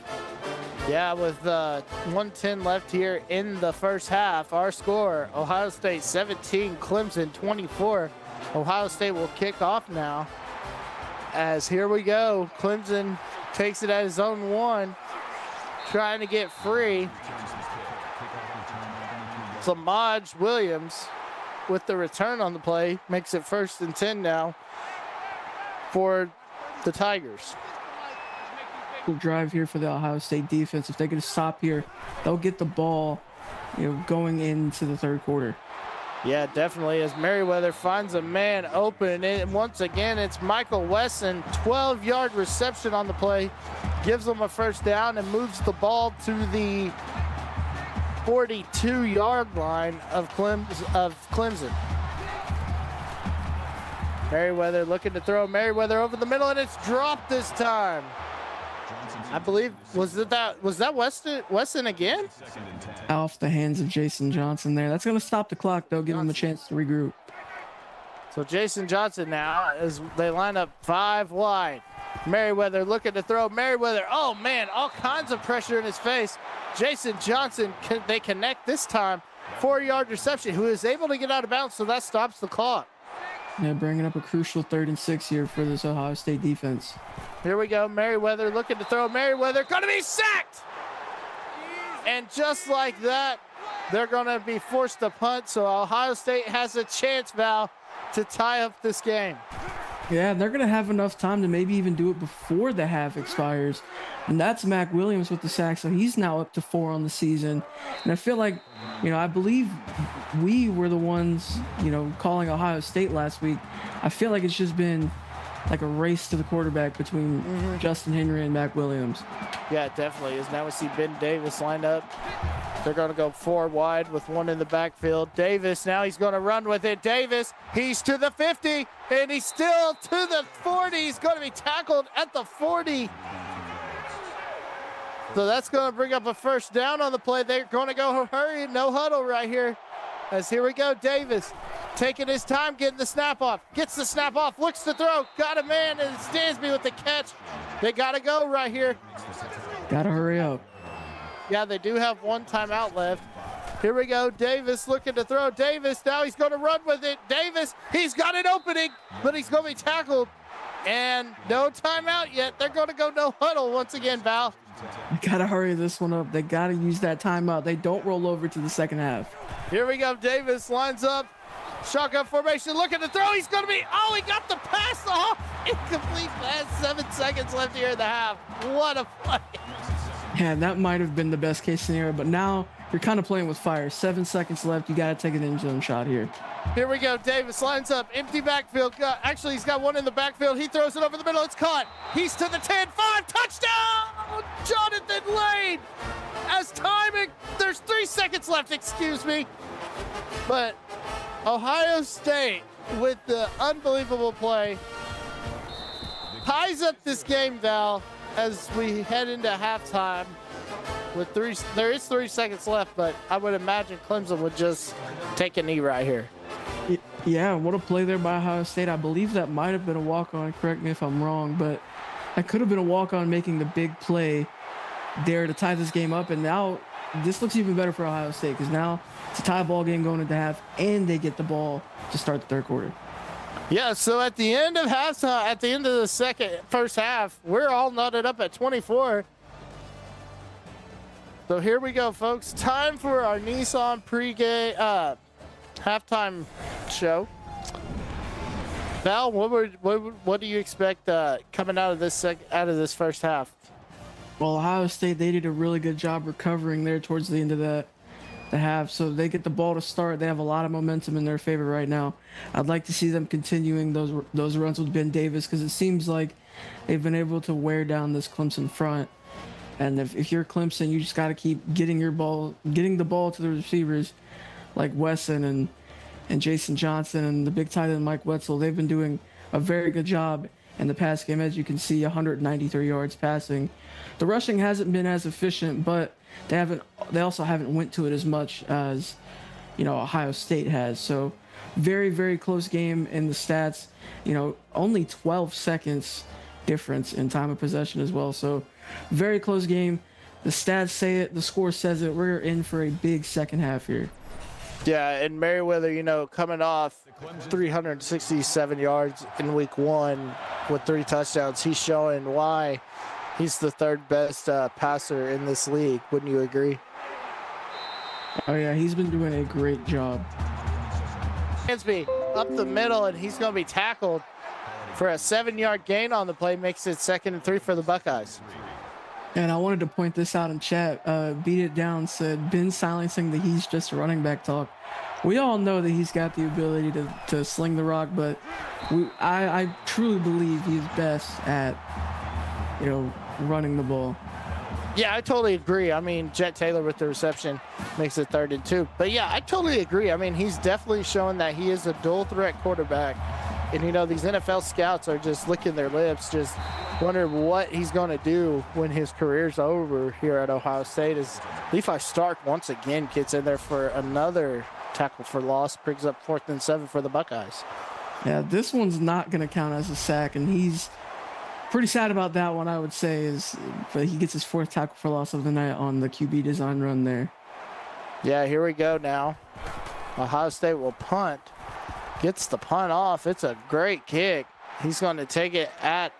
Yeah, with 1:10 left here in the first half, our score, Ohio State 17, Clemson 24. Ohio State will kick off now. As here we go, Clemson takes it at his own 1, trying to get free. Lamaj Williams with the return on the play makes it 1st and 10 now for the Tigers. Good drive here for the Ohio State defense. If they can stop here, they'll get the ball, going into the 3rd quarter. Yeah, definitely. As Merriweather finds a man open, and once again, it's Michael Wesson, 12-yard reception on the play, gives them a first down and moves the ball to the 42-yard line of Clemson. Merriweather looking to throw. Merriweather over the middle, and it's dropped this time. I believe, was that Weston again? Off the hands of Jason Johnson there. That's going to stop the clock, though, give him a chance to regroup. So Jason Johnson now, as they line up 5 wide. Merriweather looking to throw. Merriweather, oh man, all kinds of pressure in his face. Jason Johnson, they connect this time. 4-yard reception, who is able to get out of bounds, so that stops the clock. Yeah, bringing up a crucial 3rd and 6 here for this Ohio State defense. Here we go. Merriweather looking to throw. Merriweather going to be sacked. And just like that, they're going to be forced to punt. So Ohio State has a chance, Val, to tie up this game. Yeah, they're going to have enough time to maybe even do it before the half expires. And that's Mac Williams with the sack. So he's now up to 4 on the season. And I feel like, I believe we were the ones, calling Ohio State last week. I feel like it's just been like a race to the quarterback between Justin Henry and Mac Williams. Yeah, it definitely is. Now we see Ben Davis lined up. They're going to go 4 wide with 1 in the backfield. Davis, now he's going to run with it. Davis, he's to the 50, and he's still to the 40. He's going to be tackled at the 40. So that's going to bring up a first down on the play. They're going to go hurry, no huddle right here. As here we go, Davis taking his time, getting the snap off. Gets the snap off, looks to throw. Got a man, and Stansby with the catch. They got to go right here. Got to hurry up. Yeah, they do have 1 timeout left. Here we go. Davis looking to throw. Davis, now he's going to run with it. Davis, he's got an opening, but he's going to be tackled. And no timeout yet. They're going to go no huddle once again, Val. They got to hurry this one up. They got to use that timeout. They don't roll over to the second half. Here we go. Davis lines up. Shotgun formation, looking to throw. He's going to be, he got the pass off. Incomplete pass. 7 seconds left here in the half. What a play. Yeah, that might have been the best case scenario, but now you're kind of playing with fire. 7 seconds left. You got to take an end zone shot here. Here we go. Davis lines up. Empty backfield. Actually, he's got 1 in the backfield. He throws it over the middle. It's caught. He's to the 10-5. Touchdown! Jonathan Lane. As timing, there's 3 seconds left, excuse me. But Ohio State, with the unbelievable play, ties up this game, Val, as we head into halftime. There is 3 seconds left, but I would imagine Clemson would just take a knee right here. Yeah, what a play there by Ohio State. I believe that might have been a walk-on. Correct me if I'm wrong, but that could have been a walk-on making the big play there to tie this game up. And now this looks even better for Ohio State because now it's a tie ball game going into half, and they get the ball to start the 3rd quarter. Yeah, so at the end of halftime, at the end of the first half, we're all knotted up at 24. So here we go, folks. Time for our Nissan pregame halftime show. Val, what do you expect coming out of this first half? Well, Ohio State, they did a really good job recovering there towards the end of the half, so they get the ball to start. They have a lot of momentum in their favor right now. I'd like to see them continuing those runs with Ben Davis because it seems like they've been able to wear down this Clemson front. And if you're Clemson, you just got to keep getting the ball to the receivers like Wesson and Jason Johnson and the big tight end Mike Wetzel. They've been doing a very good job in the pass game. As you can see, 193 yards passing. The rushing hasn't been as efficient, but they also haven't went to it as much as Ohio State has. So very, very close game in the stats. Only 12 seconds difference in time of possession as well. So very close game. The stats say it, the score says it. We're in for a big second half here. Yeah, and Merriweather, coming off 367 yards in week 1 with 3 touchdowns, he's showing why he's the 3rd best passer in this league. Wouldn't you agree? Oh, yeah, he's been doing a great job. Stansby up the middle, and he's going to be tackled for a 7-yard gain on the play. Makes it 2nd and 3 for the Buckeyes. And I wanted to point this out in chat. Beat It Down said, Ben silencing the he's just a running back talk. we all know that he's got the ability to sling the rock, but I truly believe he's best at, running the ball. Yeah, I totally agree. I mean, Jet Taylor with the reception makes it 3rd and 2. But yeah, I totally agree. I mean, he's definitely showing that he is a dual threat quarterback. And, these NFL scouts are just licking their lips, just wondering what he's going to do when his career's over here at Ohio State. As Levi Stark once again gets in there for another tackle for loss, brings up 4th and 7 for the Buckeyes. Yeah, this one's not going to count as a sack, and he's pretty sad about that one, I would say, but he gets his 4th tackle for loss of the night on the QB design run there. Yeah, here we go now. Ohio State will punt. Gets the punt off. It's a great kick. He's going to take it at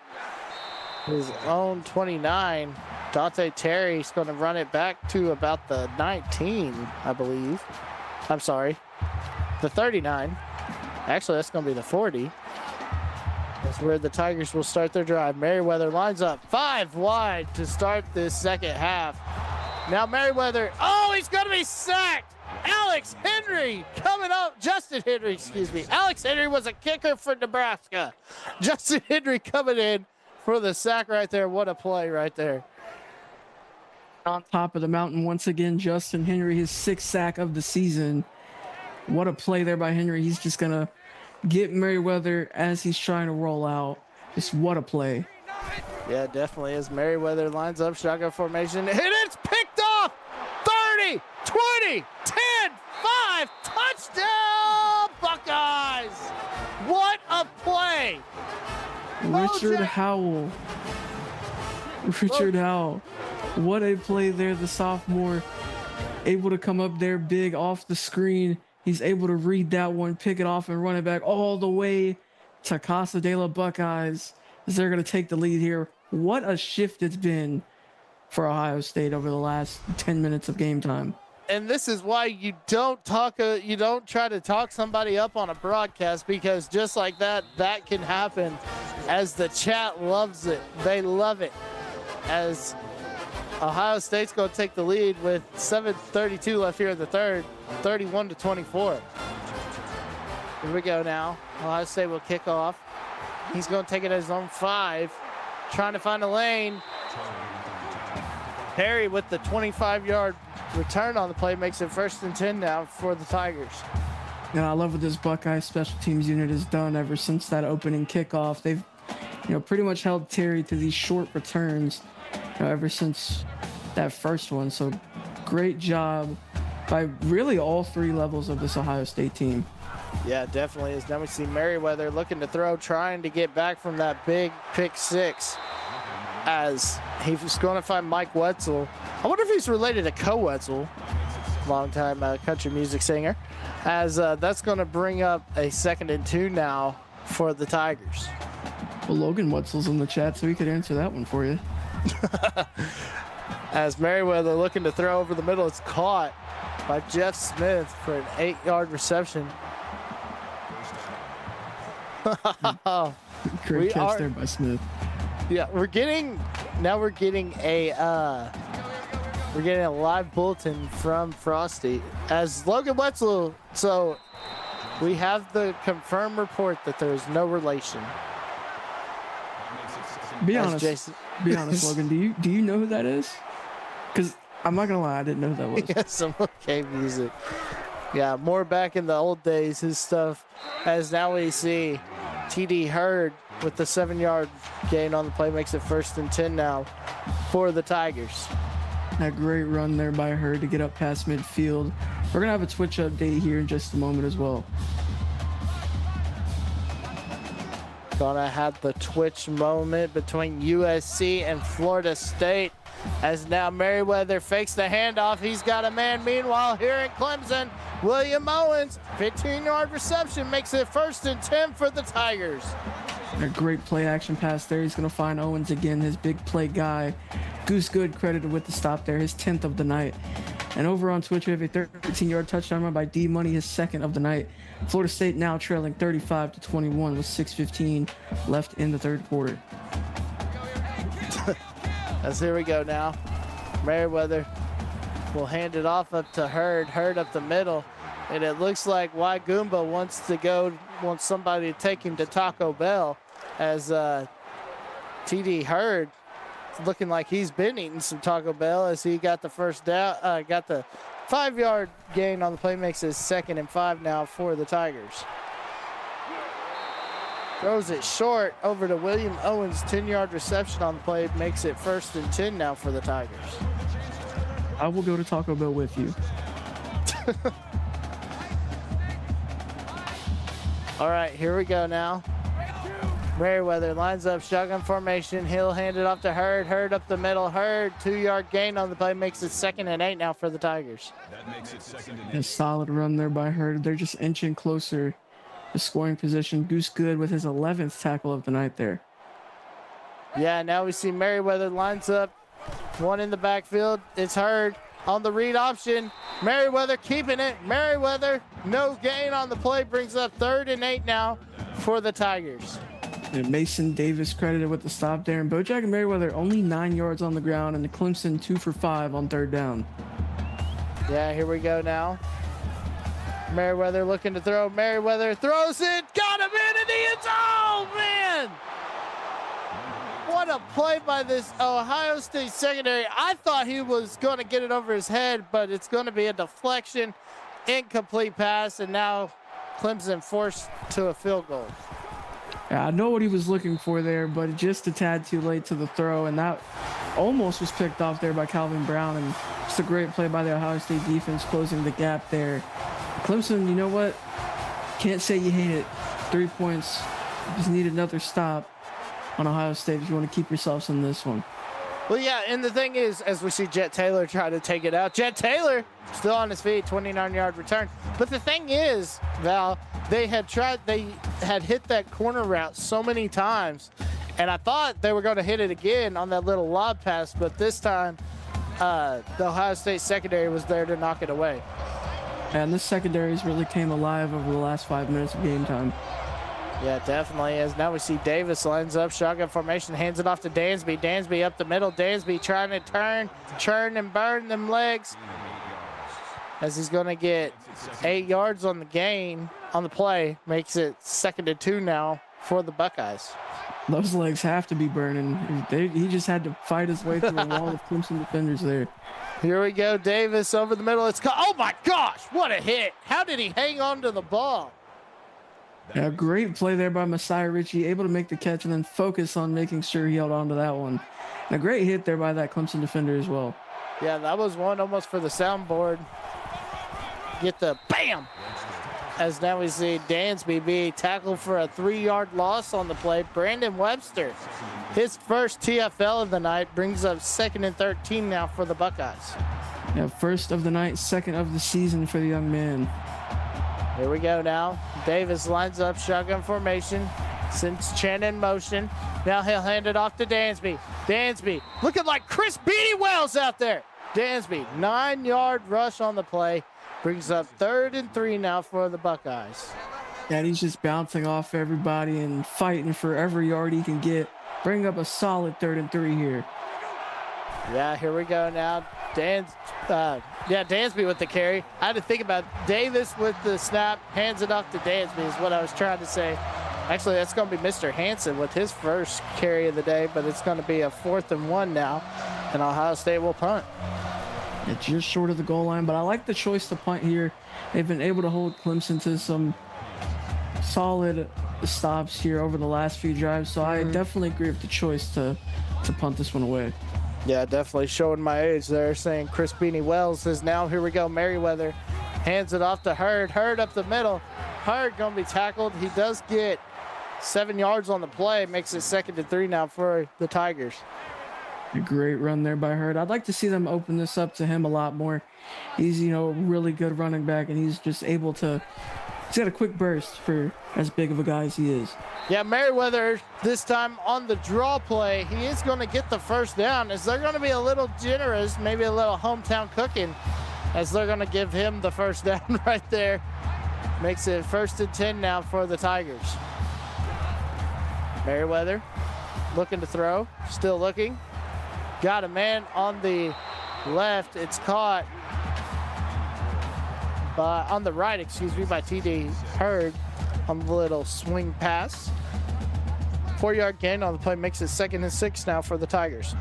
his own 29. Dante Terry's going to run it back to about the 19, I believe. I'm sorry, the 39. Actually, that's going to be the 40. That's where the Tigers will start their drive. Merriweather lines up 5 wide to start this second half. Now Merriweather, he's going to be sacked. Alex Henry coming up. Justin Henry, excuse me. Alex Henry was a kicker for Nebraska. Justin Henry coming in for the sack right there. What a play right there. On top of the mountain once again, Justin Henry, his 6th sack of the season. What a play there by Henry. He's just going to get Merriweather as he's trying to roll out. Just what a play. Yeah, definitely is. Merriweather lines up shotgun formation, and it's picked off. 30, 20, 10, 5, touchdown Buckeyes. What a play. Richard Howell. What a play there, the sophomore. Able to come up there big off the screen. He's able to read that one, pick it off, and run it back all the way to Casa de la Buckeyes as they're going to take the lead here. What a shift it's been for Ohio State over the last 10 minutes of game time. And this is why you don't try to talk somebody up on a broadcast, because just like that can happen, as the chat loves it. They love it. As Ohio State's going to take the lead with 7:32 left here in the third, 31-24. Here we go now. Ohio State will kick off. He's going to take it at his own 5, trying to find a lane. Perry with the 25-yard return on the play makes it 1st and 10 now for the Tigers. And I love what this Buckeye special teams unit has done ever since that opening kickoff. They've, pretty much held Terry to these short returns, ever since that first one. So great job by really all 3 levels of this Ohio State team. Yeah, definitely is. Now we see Merriweather looking to throw, trying to get back from that big pick 6, as he's going to find Mike Wetzel. I wonder if he's related to Co Wetzel, longtime country music singer, as that's going to bring up a 2nd and 2 now for the Tigers. Well, Logan Wetzel's in the chat, so he could answer that one for you. As Merriweather looking to throw over the middle, it's caught by Jeff Smith for an 8-yard reception. Great catch there by Smith. Yeah, we're getting a live bulletin from Frosty as Logan Wetzel. So we have the confirmed report that there is no relation. Be honest, Logan. Do you know who that is? Because I'm not gonna lie, I didn't know who that was. Yeah, some okay music. Yeah, more back in the old days, his stuff. As now we see TD Hurd with the 7-yard gain on the play makes it 1st and 10 now for the Tigers. A great run there by Hurd to get up past midfield. We're gonna have a Twitch update here in just a moment as well. Gonna have the Twitch moment between USC and Florida State, as now Merriweather fakes the handoff. He's got a man. Meanwhile, here in Clemson, William Owens, 15-yard reception, makes it 1st and 10 for the Tigers. A great play action pass there. He's going to find Owens again, his big play guy. Goose Good credited with the stop there, his 10th of the night. And over on Twitch, we have a 13-yard touchdown run by D Money, his 2nd of the night. Florida State now trailing 35-21 with 6:15 left in the 3rd quarter. As here we go now. Merriweather will hand it off up to Hurd. Hurd up the middle. And it looks like Goomba wants somebody to take him to Taco Bell, as TD Hurd looking like he's been eating some Taco Bell, as he got the first down, got the 5-yard gain on the play, makes it 2nd and 5 now for the Tigers. Throws it short over to William Owens, 10-yard reception on the play, makes it 1st and 10 now for the Tigers. I will go to Taco Bell with you. All right, here we go now. Merriweather lines up shotgun formation. He'll hand it off to Hurd. Hurd up the middle. Hurd, 2-yard gain on the play, makes it 2nd and 8 now for the Tigers. That makes it 2nd and 8. A solid run there by Hurd. They're just inching closer to scoring position. Goose Good with his 11th tackle of the night there. Yeah, now we see Merriweather lines up. One in the backfield. It's Hurd on the read option. Merriweather keeping it. Merriweather, no gain on the play, brings up 3rd and 8 now for the Tigers. And Mason Davis credited with the stop there. And Bojack and Merriweather only 9 yards on the ground, and the Clemson 2 for 5 on 3rd down. Yeah, here we go now. Merriweather looking to throw. Merriweather throws it. Got him in the end zone. Oh, man. What a play by this Ohio State secondary. I thought he was going to get it over his head, but it's going to be a deflection, incomplete pass, and now Clemson forced to a field goal. Yeah, I know what he was looking for there, but just a tad too late to the throw, and that almost was picked off there by Calvin Brown, and just a great play by the Ohio State defense closing the gap there. Clemson, you know what? Can't say you hate it. 3 points. Just need another stop on Ohio State if you want to keep yourselves in this one. Well, yeah, and the thing is, as we see Jet Taylor try to take it out, Jet Taylor still on his feet, 29-yard return. But the thing is, Val, they had hit that corner route so many times, and I thought they were going to hit it again on that little lob pass, but this time the Ohio State secondary was there to knock it away. And this secondaries really came alive over the last 5 minutes of game time. Yeah, definitely is. Now we see Davis lines up, shotgun formation, hands it off to Dansby. Dansby up the middle. Dansby trying to churn and burn them legs, as he's going to get 8 yards on the gain on the play. Makes it 2nd and 2 now for the Buckeyes. Those legs have to be burning. He just had to fight his way through a wall of Clemson defenders there. Here we go. Davis over the middle. Oh, my gosh. What a hit. How did he hang on to the ball? Yeah, great play there by Messiah Ritchie, able to make the catch and then focus on making sure he held on to that one. And a great hit there by that Clemson defender as well. Yeah, that was one almost for the soundboard. Get the bam! As now we see Dansby be tackled for a 3-yard loss on the play. Brandon Webster, his first TFL of the night, brings up 2nd and 13 now for the Buckeyes. Yeah, first of the night, second of the season for the young man. Here we go now. Davis lines up shotgun formation, sends Chen in motion. Now he'll hand it off to Dansby. Dansby looking like Chris Beatty Wells out there. Dansby, 9-yard rush on the play. Brings up 3rd and 3 now for the Buckeyes. Yeah, he's just bouncing off everybody and fighting for every yard he can get. Bring up a solid 3rd and 3 here. Yeah, here we go now. Dansby with the carry. I had to think about Davis with the snap, hands it off to Dansby is what I was trying to say. Actually, that's going to be Mr. Hansen with his first carry of the day, but it's going to be a 4th and 1 now, and Ohio State will punt. It's just short of the goal line, but I like the choice to punt here. They've been able to hold Clemson to some solid stops here over the last few drives, so I definitely agree with the choice to punt this one away. Yeah, definitely showing my age there, saying Chris Beanie Wells is now. Here we go. Merriweather hands it off to Hurd. Hurd up the middle. Hurd going to be tackled. He does get 7 yards on the play. Makes it 2nd and 3 now for the Tigers. A great run there by Hurd. I'd like to see them open this up to him a lot more. He's, a really good running back, and he's just able to – he's got a quick burst for as big of a guy as he is. Yeah, Merriweather this time on the draw play, he is going to get the first down, as they're going to be a little generous, maybe a little hometown cooking, as they're going to give him the first down right there. Makes it 1st and 10 now for the Tigers. Merriweather looking to throw, still looking. Got a man on the left. It's caught on the right, excuse me, by TD Hurd on the little swing pass. 4-yard gain on the play makes it 2nd and 6 now for the Tigers.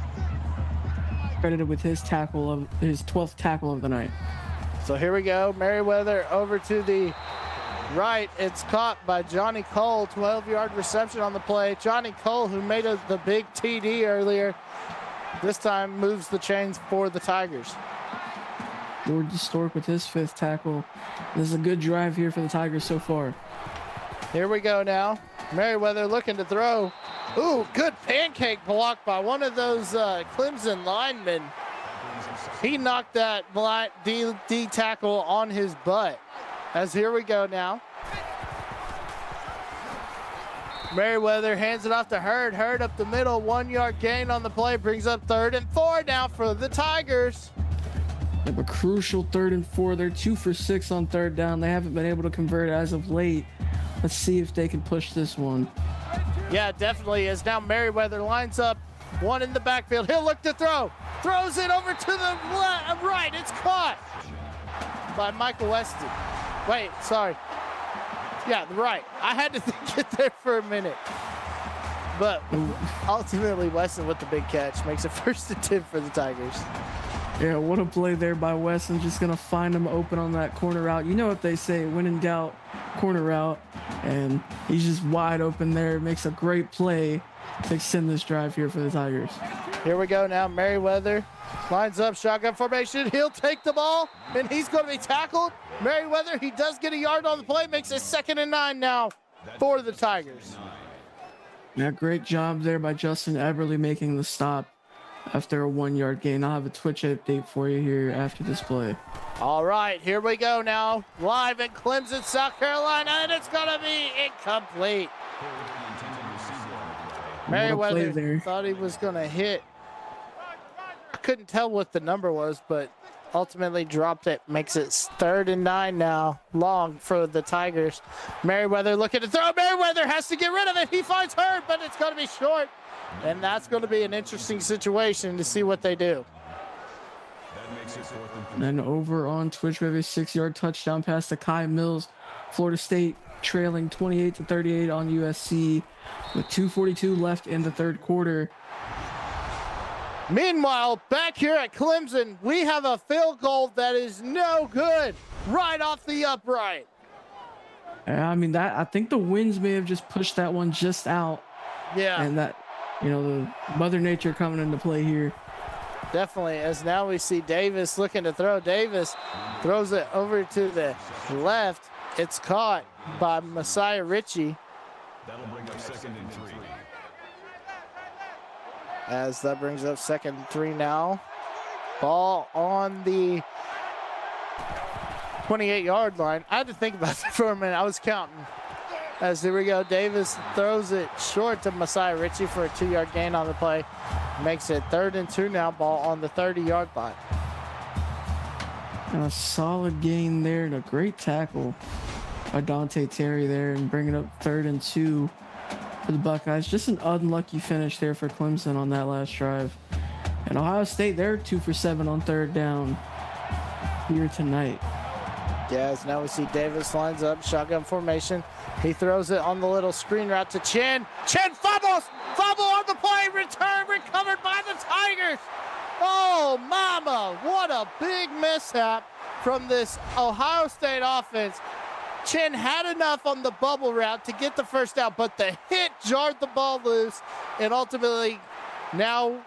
Credited with his 12th tackle of the night. So here we go. Merriweather over to the right. It's caught by Johnny Cole. 12-yard reception on the play. Johnny Cole, who made the big TD earlier, this time moves the chains for the Tigers. Lord Stork with his 5th tackle. This is a good drive here for the Tigers so far. Here we go now. Merriweather looking to throw. Ooh, good pancake block by one of those Clemson linemen. He knocked that D tackle on his butt. As here we go now. Merriweather hands it off to Hurd. Hurd up the middle, 1-yard gain on the play, brings up 3rd and 4 now for the Tigers. They have a crucial 3rd and 4. They're 2 for 6 on 3rd down. They haven't been able to convert as of late. Let's see if they can push this one. Yeah, definitely is. Now Merriweather lines up, one in the backfield. He'll look to throw. Throws it over to the right. It's caught by Michael Weston. Wait, sorry. Yeah, the right. I had to think it there for a minute. But ultimately, Weston with the big catch makes it 1st and 10 for the Tigers. Yeah, what a play there by Weston. Just going to find him open on that corner route. You know what they say, when in doubt, corner route. And he's just wide open there. Makes a great play to extend this drive here for the Tigers. Here we go now. Merriweather lines up, shotgun formation. He'll take the ball, and he's going to be tackled. Merriweather, he does get a yard on the play. Makes it 2nd and 9 now for the Tigers. Yeah, great job there by Justin Eberly making the stop after a 1-yard gain. I'll have a Twitch update for you here after this play. All right, here we go now. Live in Clemson, South Carolina, and it's going to be incomplete. Merriweather thought he was going to hit. I couldn't tell what the number was, but ultimately dropped it. Makes it 3rd and 9 now, long for the Tigers. Merriweather looking to throw. Merriweather has to get rid of it. He finds Hurd, but it's going to be short. And that's going to be an interesting situation to see what they do. And then over on Twitch, we have a 6-yard touchdown pass to Kai Mills. Florida State trailing 28-38 on USC with 2:42 left in the 3rd quarter. Meanwhile, back here at Clemson, we have a field goal that is no good, right off the upright. I mean, I think the winds may have just pushed that one just out. Yeah. And that, the Mother Nature coming into play here. Definitely, as now we see Davis looking to throw. Davis throws it over to the left. It's caught by Messiah Ritchie. That'll bring up 2nd and 3. As that brings up 2nd and 3 now. Ball on the 28-yard line. I had to think about that for a minute. I was counting. As here we go, Davis throws it short to Messiah Ritchie for a 2-yard gain on the play. Makes it 3rd and 2 now, ball on the 30-yard line. And a solid gain there and a great tackle by Dante Terry there and bringing up 3rd and 2 for the Buckeyes. Just an unlucky finish there for Clemson on that last drive. And Ohio State, they're 2 for 7 on 3rd down here tonight. Yes, now we see Davis lines up, shotgun formation. He throws it on the little screen route to Chin. Chin fumbles! Fumble on the play, return recovered by the Tigers. Oh, mama, what a big mishap from this Ohio State offense. Chin had enough on the bubble route to get the first down, but the hit jarred the ball loose, and ultimately now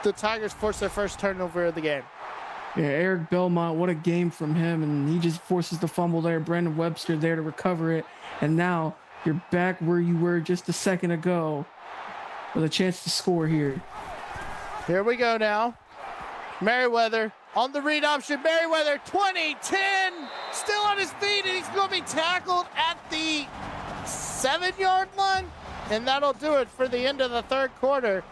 the Tigers force their first turnover of the game. Yeah, Eric Belmont, what a game from him, and he just forces the fumble there. Brandon Webster there to recover it, and now you're back where you were just a second ago with a chance to score here. Here we go now. Merriweather on the read option. Merriweather 20-10, still on his feet, and he's going to be tackled at the 7-yard line, and that'll do it for the end of the 3rd quarter.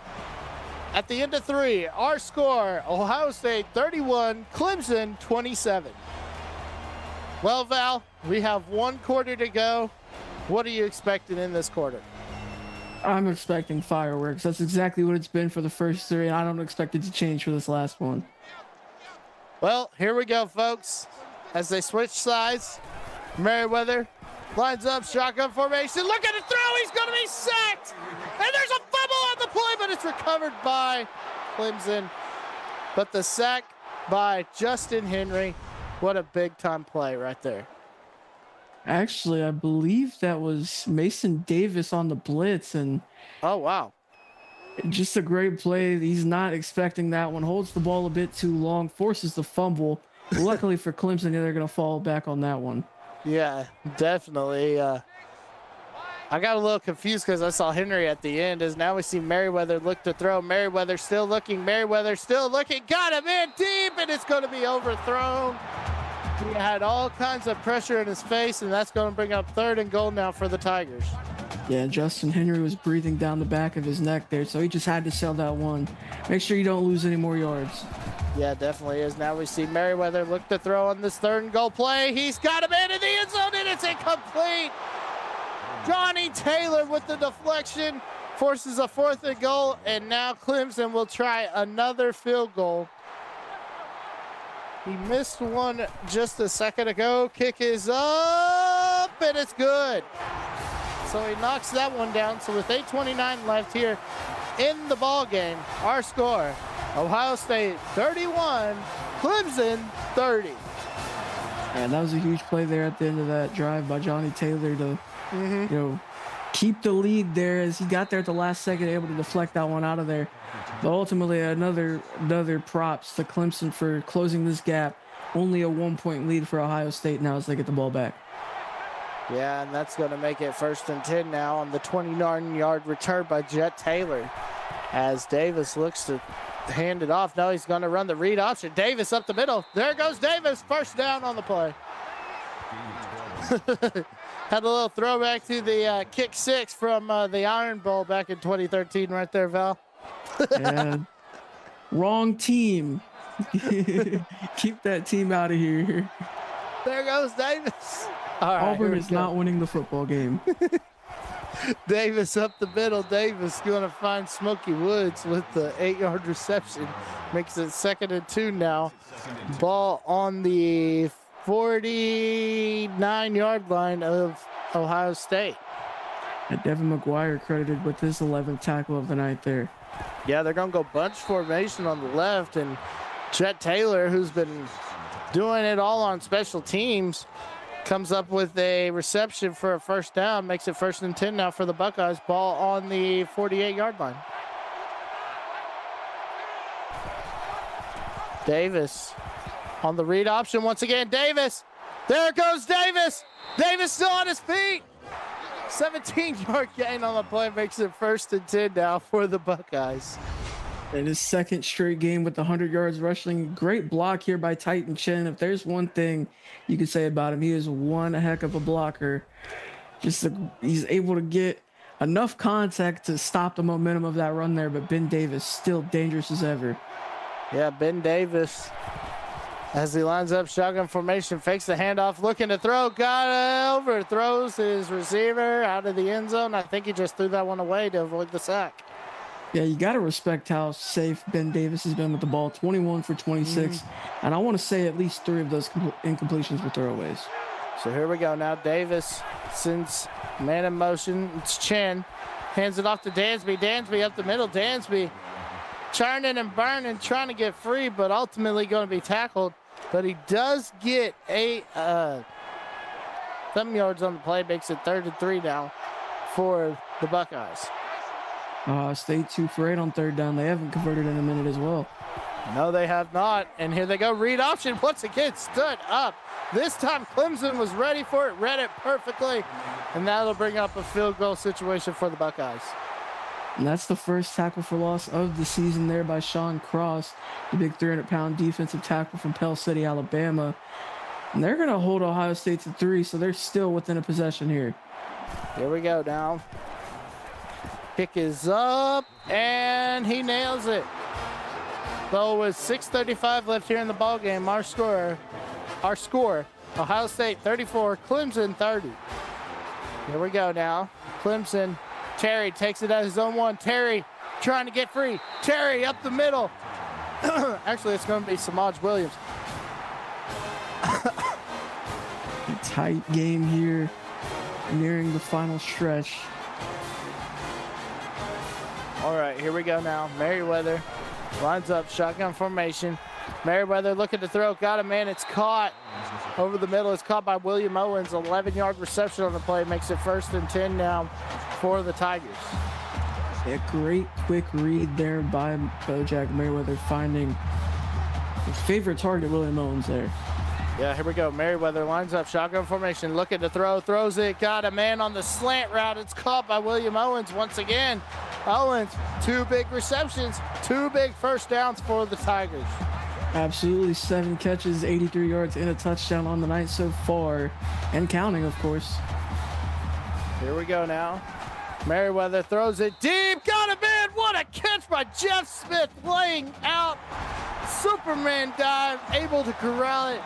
At the end of 3, our score, Ohio State 31, Clemson 27. Well, Val, we have 1 quarter to go. What are you expecting in this quarter? I'm expecting fireworks. That's exactly what it's been for the first 3, and I don't expect it to change for this last one. Well, here we go, folks. as they switch sides. Merriweather lines up, shotgun formation. Look at the throw. He's going to be sacked. And there's a fumble on the play, but it's recovered by Clemson. But the sack by Justin Henry. What a big-time play right there. Actually, I believe that was Mason Davis on the blitz, and oh, wow. Just a great play. He's not expecting that one. Holds the ball a bit too long, forces the fumble. Luckily for Clemson, they're going to fall back on that one. Yeah, definitely. I got a little confused because I saw Henry at the end. As now we see Merriweather look to throw. Merriweather still looking. Merriweather still looking. Got him in deep, and it's going to be overthrown. He had all kinds of pressure in his face, and that's going to bring up 3rd and goal now for the Tigers. Yeah, Justin Henry was breathing down the back of his neck there, so he just had to sell that one. Make sure you don't lose any more yards. Yeah, definitely is. Now we see Merriweather look to throw on this 3rd and goal play. He's got him in the end zone, and it's incomplete. Johnny Taylor with the deflection forces a 4th and goal, and now Clemson will try another field goal. He missed one just a second ago. Kick is up, and it's good. So he knocks that one down. So with 8:29 left here in the ball game, our score, Ohio State 31, Clemson 30. And that was a huge play there at the end of that drive by Johnny Taylor to, keep the lead there as he got there at the last second, able to deflect that one out of there. But ultimately, another props to Clemson for closing this gap. Only a 1-point lead for Ohio State now as they get the ball back. Yeah, and that's going to make it 1st and 10 now on the 29-yard return by Jet Taylor. As Davis looks to hand it off. Now he's going to run the read option. Davis up the middle. There goes Davis. 1st down on the play. Had a little throwback to the kick 6 from the Iron Bowl back in 2013 right there, Val. Yeah. Wrong team. Keep that team out of here. There goes Davis. All right, Auburn is not winning the football game. Davis up the middle. Davis going to find Smokey Woods with the 8-yard reception. Makes it 2nd and 2 now. Ball on the 49-yard line of Ohio State. And Devin McGuire credited with his 11th tackle of the night there. Yeah, they're going to go bunch formation on the left. And Chet Taylor, who's been doing it all on special teams, comes up with a reception for a 1st down. Makes it 1st and 10 now for the Buckeyes. Ball on the 48-yard line. Davis on the read option once again. Davis. There goes Davis. Davis still on his feet. 17-yard gain on the play makes it 1st and 10 now for the Buckeyes. And his 2nd straight game with 100 yards rushing. Great block here by Titan Chen. If there's one thing you can say about him, he is one heck of a blocker. He's able to get enough contact to stop the momentum of that run there, but Ben Davis still dangerous as ever. Yeah, Ben Davis, as he lines up shotgun formation, fakes the handoff, looking to throw, overthrows his receiver out of the end zone. I think he just threw that one away to avoid the sack. Yeah, you got to respect how safe Ben Davis has been with the ball. 21 for 26. And I want to say at least 3 of those incompletions were throwaways. So here we go now. Davis sends man in motion. It's Chen. Hands it off to Dansby. Dansby up the middle. Dansby churning and burning, trying to get free, but ultimately going to be tackled. But he does get 7 yards on the play. Makes it 3rd and 3 now for the Buckeyes. State 2 for 8 on 3rd down. They haven't converted in a minute as well. No, they have not. And here they go. Read option once again stood up. This time Clemson was ready for it, read it perfectly. And that'll bring up a field goal situation for the Buckeyes. And that's the 1st tackle for loss of the season there by Sean Cross, the big 300-pound defensive tackle from Pell City, Alabama. And they're going to hold Ohio State to 3, so they're still within a possession here. Here we go now. Kick is up, and he nails it. So with 6:35 left here in the ball game, our score, Ohio State 34, Clemson 30. Here we go now. Clemson, Terry takes it at his own 1. Terry trying to get free. Terry up the middle. Actually, it's going to be Samaj Williams. Tight game here, nearing the final stretch. All right, here we go now. Merriweather lines up, shotgun formation. Merriweather looking to throw, got a man, it's caught. Over the middle, it's caught by William Owens. 11-yard reception on the play, makes it 1st and 10 now for the Tigers. A great quick read there by Bojack Merriweather, finding his favorite target, William Owens there. Yeah, here we go. Merriweather lines up, shotgun formation, looking to throw, throws it, got a man on the slant route. It's caught by William Owens once again. Owens, 2 big receptions, 2 big first downs for the Tigers. Absolutely, 7 catches, 83 yards, and a touchdown on the night so far, and counting, of course. Here we go now. Merriweather throws it deep, got a man, what a catch by Jeff Smith, laying out. Superman dive, able to corral it.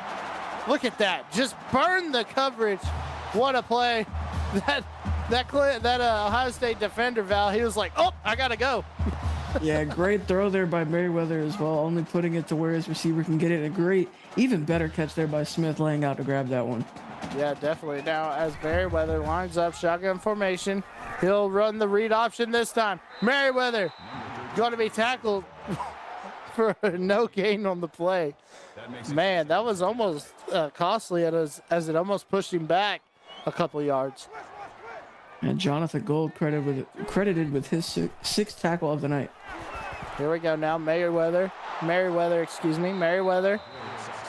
Look at that, just burn the coverage. What a play. That Ohio State defender, Val, he was like, oh, I gotta go. Yeah, great throw there by Merriweather as well, only putting it to where his receiver can get it. A great, even better catch there by Smith, laying out to grab that one. Yeah, definitely. Now, as Merriweather lines up, shotgun formation, he'll run the read option this time. Merriweather going to be tackled for no gain on the play. Man, that was almost costly as it almost pushed him back a couple yards. And Jonathan Gold credited with his 6th tackle of the night. Here we go now. Merriweather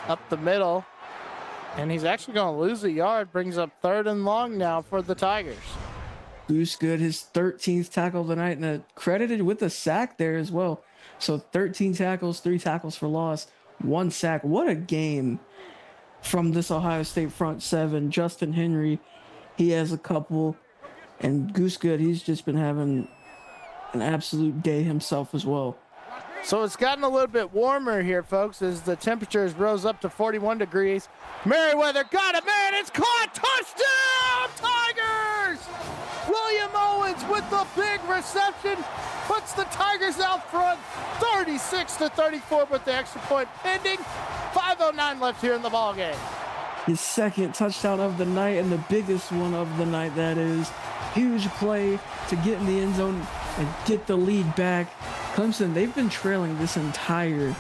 up the middle. And he's actually going to lose a yard. Brings up 3rd and long now for the Tigers. Goose Good, his 13th tackle of the night, and credited with a sack there as well. So 13 tackles, 3 tackles for loss, 1 sack. What a game from this Ohio State front 7. Justin Henry, he has a couple. And Goose Good, he's just been having an absolute day himself as well. So it's gotten a little bit warmer here, folks, as the temperatures rose up to 41 degrees. Merriweather got it, man, it's caught, touchdown, Tigers! William Owens with the big reception puts the Tigers out front, 36-34 with the extra point pending. 5:09 left here in the ballgame. His 2nd touchdown of the night, and the biggest one of the night, that is. Huge play to get in the end zone and get the lead back. Clemson, they've been trailing this entire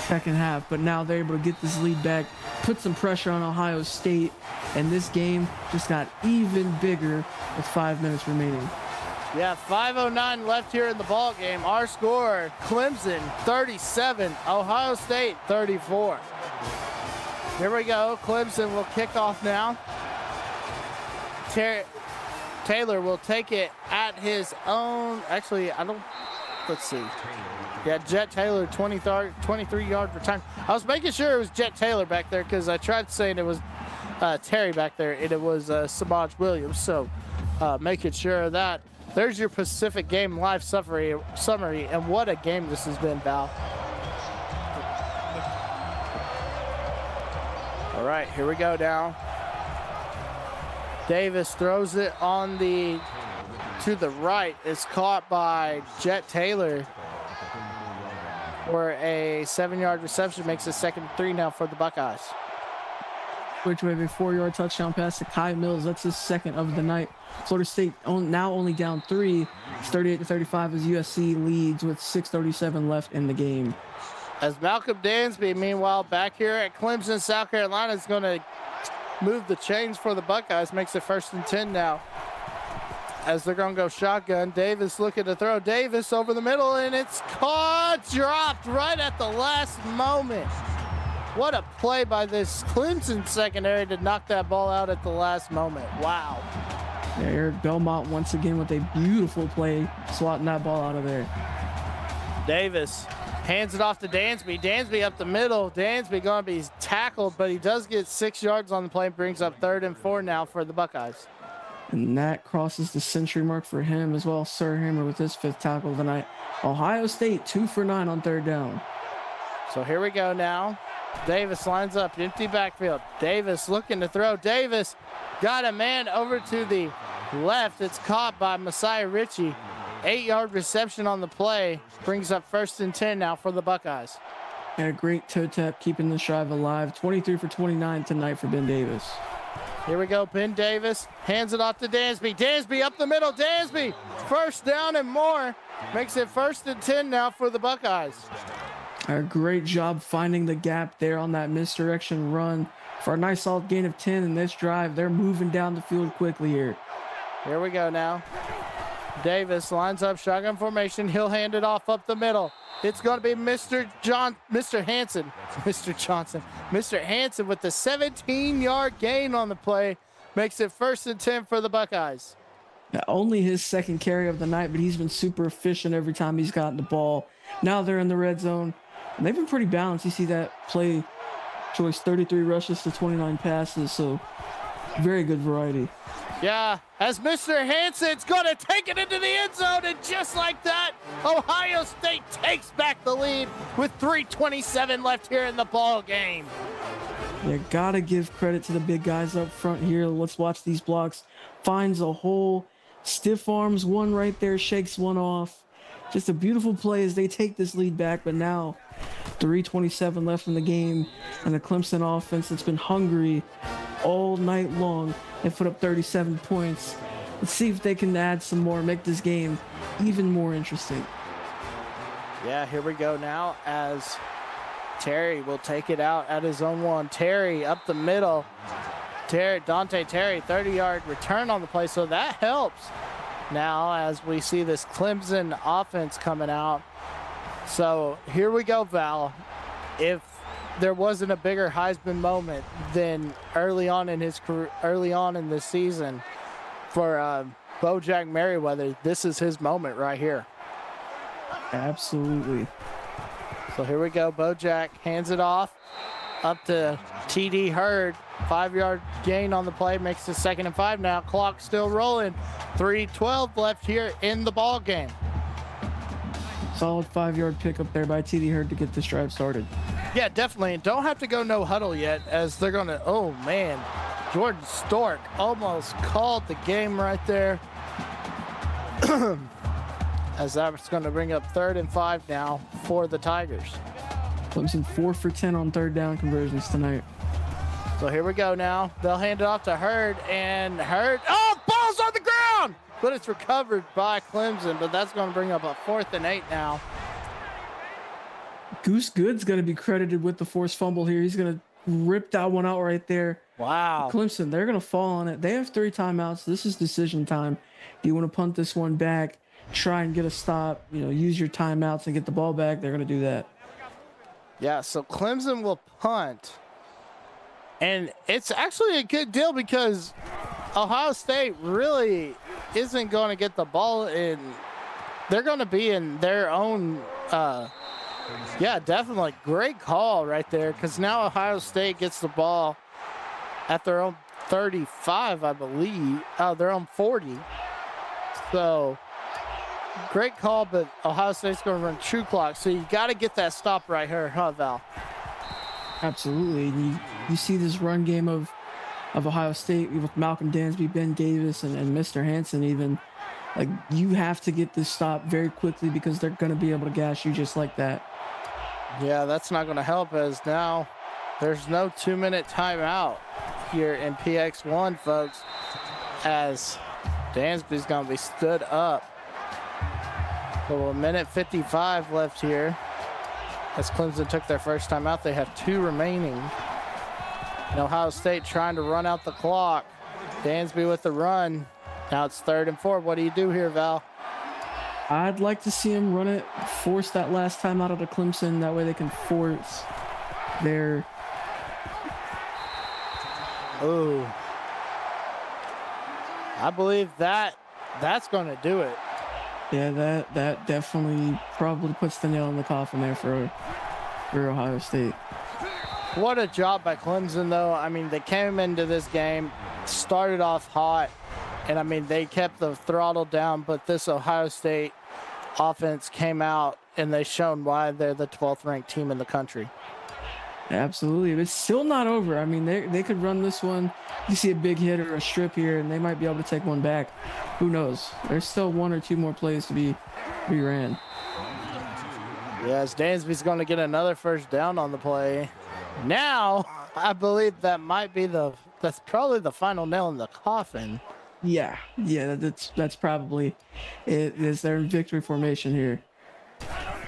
second half, but now they're able to get this lead back, put some pressure on Ohio State, and this game just got even bigger with 5 minutes remaining. Yeah, 5:09 left here in the ball game. Our score, Clemson 37, Ohio State 34. Here we go. Clemson will kick off now. Taylor will take it at his own. Actually, let's see. Yeah, Jet Taylor, 23-yard return. I was making sure it was Jet Taylor back there because I tried saying it was Terry back there, and it was Samaj Williams. So making sure of that. There's your Pacific Game Live summary, and what a game this has been, Val. All right, here we go now. Davis throws it to the right. It's caught by Jet Taylor for a 7-yard reception. Makes it 2nd and 3 now for the Buckeyes. Which we have a 4-yard touchdown pass to Kai Mills. That's his 2nd of the night. Florida State now only down 3. It's 38-35 as USC leads with 6:37 left in the game. As Malcolm Dansby, meanwhile, back here at Clemson, South Carolina, is going to move the chains for the Buckeyes. Makes it 1st and 10 now. As they're going to go shotgun. Davis looking to throw. Davis over the middle, and it's caught, dropped right at the last moment. What a play by this Clemson secondary to knock that ball out at the last moment. Wow. Yeah, Eric Belmont once again with a beautiful play, swatting that ball out of there. Davis hands it off to Dansby. Dansby up the middle. Dansby going to be tackled, but he does get 6 yards on the play. Brings up 3rd and 4 now for the Buckeyes. And that crosses the century mark for him as well. Sir Hammer with his 5th tackle of the night. Ohio State 2 for 9 on 3rd down. So here we go now. Davis lines up, empty backfield. Davis looking to throw. Davis got a man over to the left. It's caught by Messiah Ritchie. 8-yard reception on the play. Brings up 1st and 10 now for the Buckeyes. And a great toe tap keeping the drive alive. 23 for 29 tonight for Ben Davis. Here we go, Ben Davis hands it off to Dansby. Dansby up the middle, Dansby, first down and more. Makes it 1st and 10 now for the Buckeyes. A great job finding the gap there on that misdirection run for a nice solid gain of 10 in this drive. They're moving down the field quickly here. Here we go now. Davis lines up shotgun formation. He'll hand it off up the middle. It's going to be Mr. Hanson with the 17-yard gain on the play. Makes it 1st and 10 for the Buckeyes. Now, only his second carry of the night, but he's been super efficient every time he's gotten the ball. Now they're in the red zone. And they've been pretty balanced. You see that play choice, 33 rushes to 29 passes, so very good variety. Yeah, as Mr. Hanson's going to take it into the end zone, and just like that, Ohio State takes back the lead with 3:27 left here in the ball game. You gotta give credit to the big guys up front here. Let's watch these blocks. Finds a hole, stiff arms one right there, shakes one off. Just a beautiful play as they take this lead back, but now 3:27 left in the game, and the Clemson offense that's been hungry all night long and put up 37 points. Let's see if they can add some more, make this game even more interesting. Yeah, here we go now as Terry will take it out at his own one. Terry up the middle. Dante Terry, 30-yard return on the play, so that helps. Now as we see this Clemson offense coming out. So here we go, Val. If there wasn't a bigger Heisman moment than early on in his career, early on in this season for Bojack Merriweather, this is his moment right here. Absolutely. So here we go. Bojack hands it off up to TD Hurd. 5-yard gain on the play, makes it 2nd and 5 now. Clock still rolling. 3:12 left here in the ball game. Solid 5-yard pickup there by TD Hurd to get this drive started. Yeah, definitely. And don't have to go no huddle yet, as they're going to, oh man, Jordan Stork almost called the game right there. As that's going to bring up 3rd and 5 now for the Tigers. Clemson 4 for 10 on 3rd down conversions tonight. So here we go now. They'll hand it off to Hurd, and Hurd, oh, ball's on the ground! But it's recovered by Clemson, but that's going to bring up a 4th and 8 now. Goose Good's going to be credited with the forced fumble here. He's going to rip that one out right there. Wow. Clemson, they're going to fall on it. They have 3 timeouts. This is decision time. Do you want to punt this one back, try and get a stop, use your timeouts and get the ball back? They're going to do that. Yeah, so Clemson will punt. And it's actually a good deal because Ohio State really isn't going to get the ball in. They're going to be in their own, yeah, definitely. Great call right there, because now Ohio State gets the ball at their own 35, I believe. Their own 40. So, great call, but Ohio State's going to run true clock. So, you got to get that stop right here, huh, Val? Absolutely. You see this run game of Ohio State with Malcolm Dansby, Ben Davis, and Mr. Hanson even. Like, you have to get this stop very quickly because they're going to be able to gash you just like that. Yeah, that's not going to help, as now there's no 2-minute timeout here in PX1, folks, as Dansby's going to be stood up. So 1:55 left here. As Clemson took their first time out, they have 2 remaining. And Ohio State trying to run out the clock. Dansby with the run. Now it's 3rd and 4. What do you do here, Val? I'd like to see him run it, force that last time out of the Clemson. That way they can force their... Ooh. I believe that's going to do it. Yeah, that definitely probably puts the nail in the coffin there for Ohio State. What a job by Clemson, though. I mean, they came into this game, started off hot, and I mean, they kept the throttle down, but this Ohio State offense came out and they shown why they're the 12th ranked team in the country. Absolutely. But it's still not over. I mean, they could run this one. You see a big hit or a strip here, and they might be able to take one back. Who knows? There's still 1 or 2 more plays to be ran. Yes, Dansby's going to get another first down on the play. Now, I believe that might be the that's probably the final nail in the coffin. Yeah, that's probably it. Is their victory formation here?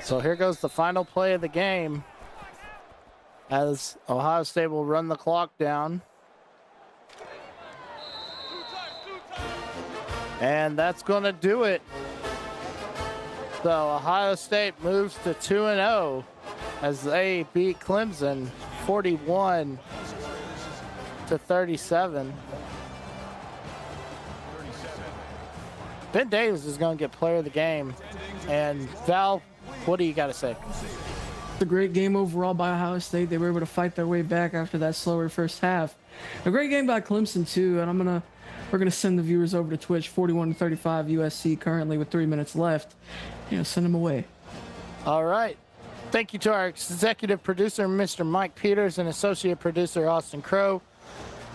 So here goes the final play of the game as Ohio State will run the clock down. And that's going to do it. So Ohio State moves to 2-0 as they beat Clemson 41-37. Ben Davis is going to get player of the game. And Val, what do you got to say? It's a great game overall by Ohio State. They were able to fight their way back after that slower first half. A great game by Clemson too, and we're gonna send the viewers over to Twitch. 41-35 USC currently with 3 minutes left. Send them away. All right. Thank you to our executive producer, Mr. Mike Peters, and associate producer, Austin Crow.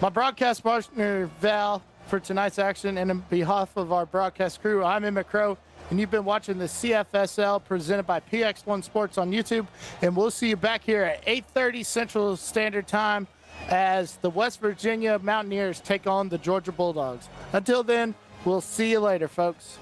My broadcast partner, Val, for tonight's action, and on behalf of our broadcast crew, I'm Emmett Crow, and you've been watching the CFSL presented by PX1 Sports on YouTube, and we'll see you back here at 8:30 Central Standard Time as the West Virginia Mountaineers take on the Georgia Bulldogs. Until then, we'll see you later, folks.